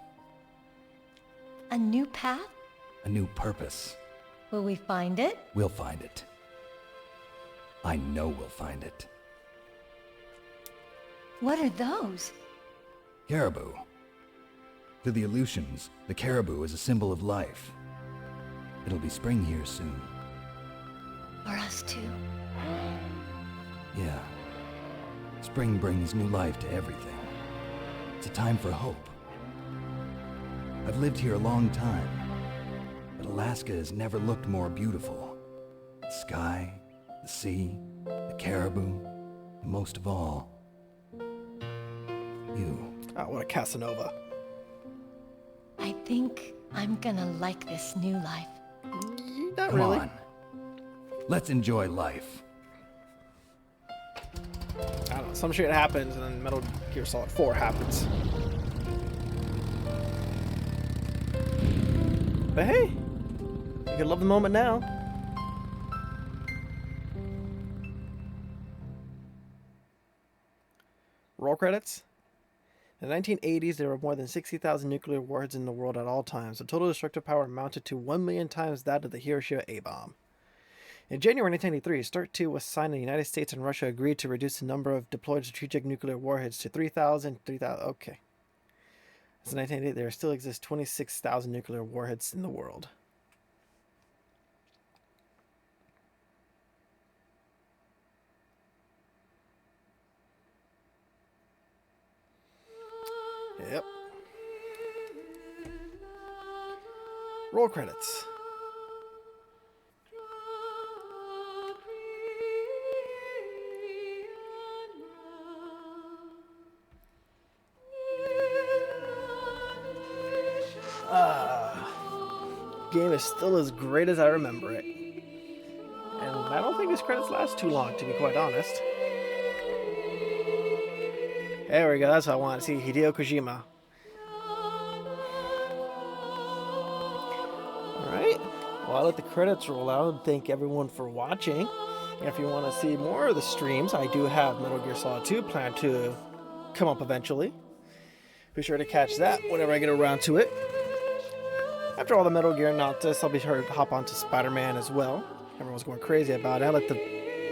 A new path? A new purpose. Will we find it? We'll find it. I know we'll find it. What are those? Caribou. To the Aleutians, the caribou is a symbol of life. It'll be spring here soon. For us too. Yeah. Spring brings new life to everything. It's a time for hope. I've lived here a long time, but Alaska has never looked more beautiful. The sky, the sea, the caribou, and most of all, you. Oh, what a Casanova. I think I'm gonna like this new life. Not Come really. on. Let's enjoy life. I don't know, some shit happens and then Metal Gear Solid 4 happens. But hey, you can love the moment now. Roll credits. In the 1980s, there were more than 60,000 nuclear warheads in the world at all times. The total destructive power amounted to 1 million times that of the Hiroshima A-bomb. In January 1993, START II was signed and the United States and Russia agreed to reduce the number of deployed strategic nuclear warheads to 3,000. Okay. As of 1988, there still exist 26,000 nuclear warheads in the world. Yep. Roll credits. Game is still as great as I remember it. And I don't think these credits last too long, to be quite honest. There we go, that's what I want to see, Hideo Kojima. Alright, well, I'll let the credits roll out. Thank everyone for watching. If you want to see more of the streams, I do have Metal Gear Solid 2 planned to come up eventually. Be sure to catch that whenever I get around to it. After all the Metal Gear nonsense, I'll be sure to hop onto Spider-Man as well. Everyone's going crazy about it. I let the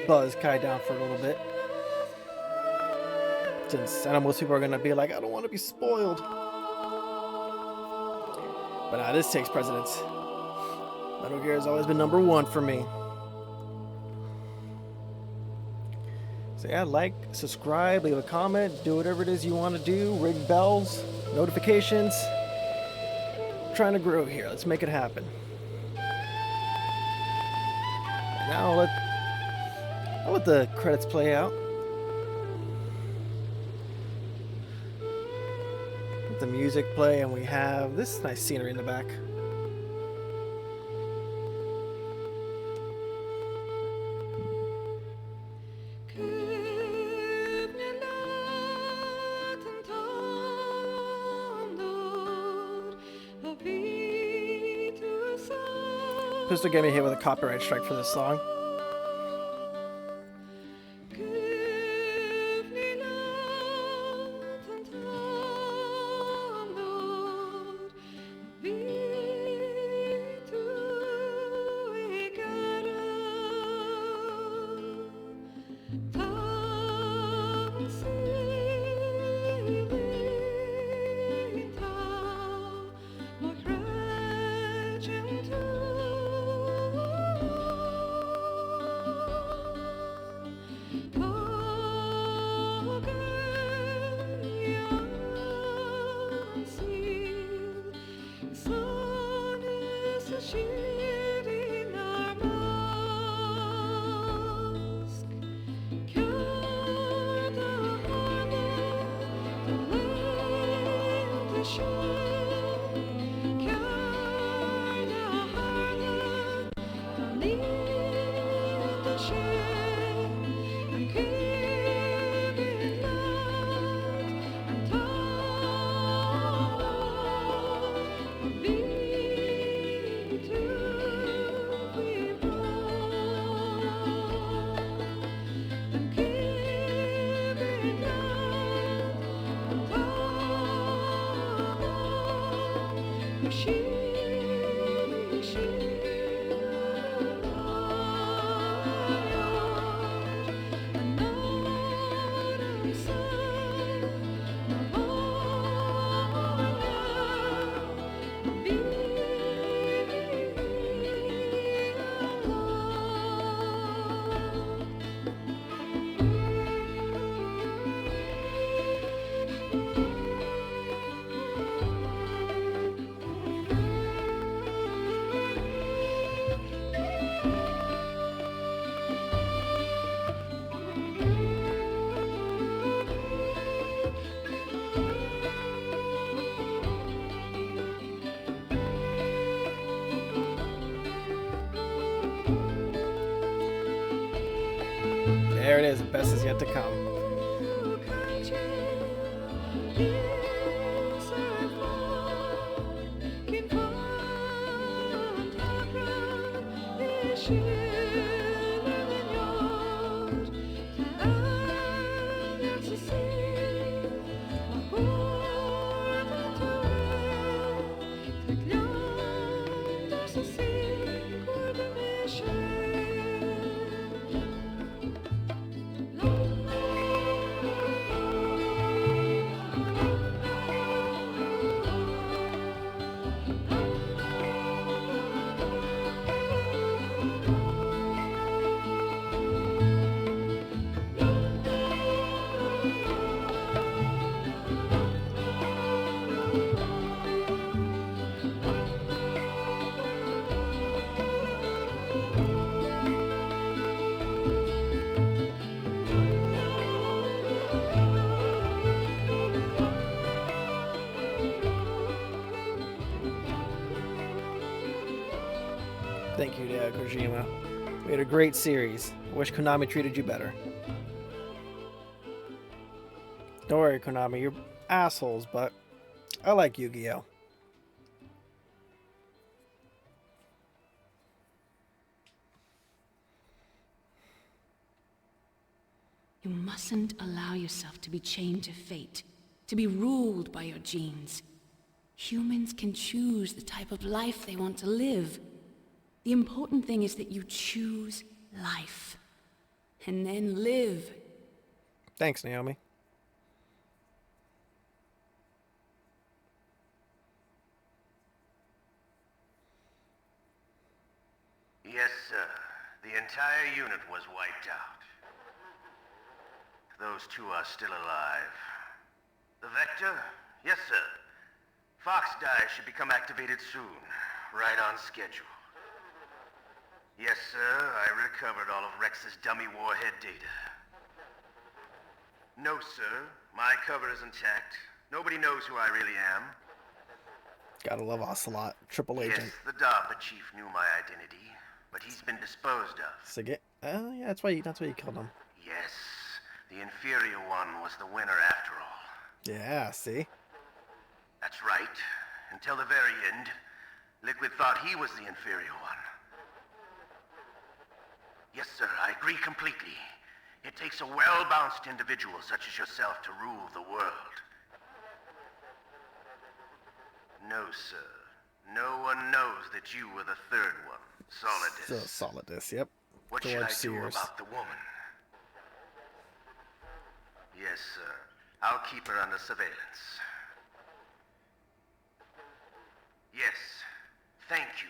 buzz die down for a little bit. Since I know most people are going to be like, I don't want to be spoiled. But nah, this takes precedence. Metal Gear has always been number one for me. So yeah, like, subscribe, leave a comment, do whatever it is you want to do. Ring bells, notifications. I'm trying to grow here. Let's make it happen. And now I'll let the credits play out. Let the music play, and we have this nice scenery in the back. Pistol get me hit with a copyright strike for this song. There it is. The best is yet to come. Thank you, Kojima. We had a great series. I wish Konami treated you better. Don't worry, Konami, you're assholes, but I like Yu-Gi-Oh! You mustn't allow yourself to be chained to fate, to be ruled by your genes. Humans can choose the type of life they want to live. The important thing is that you choose life. And then live. Thanks, Naomi. Yes, sir. The entire unit was wiped out. Those two are still alive. The Vector? Yes, sir. Fox Die should become activated soon. Right on schedule. Yes, sir. I recovered all of Rex's dummy warhead data. No, sir. My cover is intact. Nobody knows who I really am. Gotta love Ocelot, triple agent. Yes, the DARPA chief knew my identity, but he's been disposed of. Siget? Yeah, that's why you killed him. Yes, the inferior one was the winner after all. Yeah, see? That's right. Until the very end, Liquid thought he was the inferior one. Yes, sir, I agree completely. It takes a well-balanced individual such as yourself to rule the world. No, sir. No one knows that you were the third one, Solidus. So, Solidus, yep. What George should I Sears. do about the woman? Yes, sir. I'll keep her under surveillance. Yes. Thank you.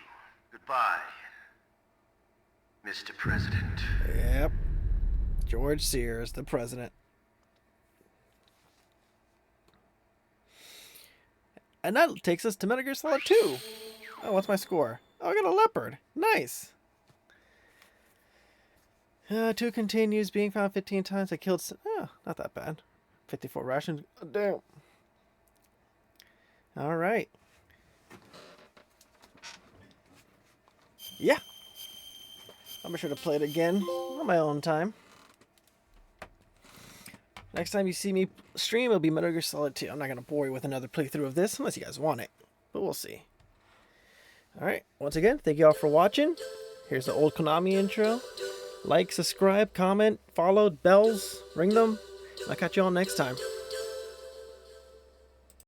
Goodbye, Mr. President. Yep. George Sears, the president. And that takes us to Metal Gear Solid 2. Oh, what's my score? Oh, I got a leopard. Nice. 2 continues. Being found 15 times. I killed... Oh, not that bad. 54 rations. Oh, damn. Alright. Yeah. I'll be sure to play it again on my own time. Next time you see me stream, it'll be Metal Gear Solid 2. I'm not going to bore you with another playthrough of this, unless you guys want it. But we'll see. Alright, once again, thank you all for watching. Here's the old Konami intro. Like, subscribe, comment, follow, bells, ring them. I'll catch you all next time.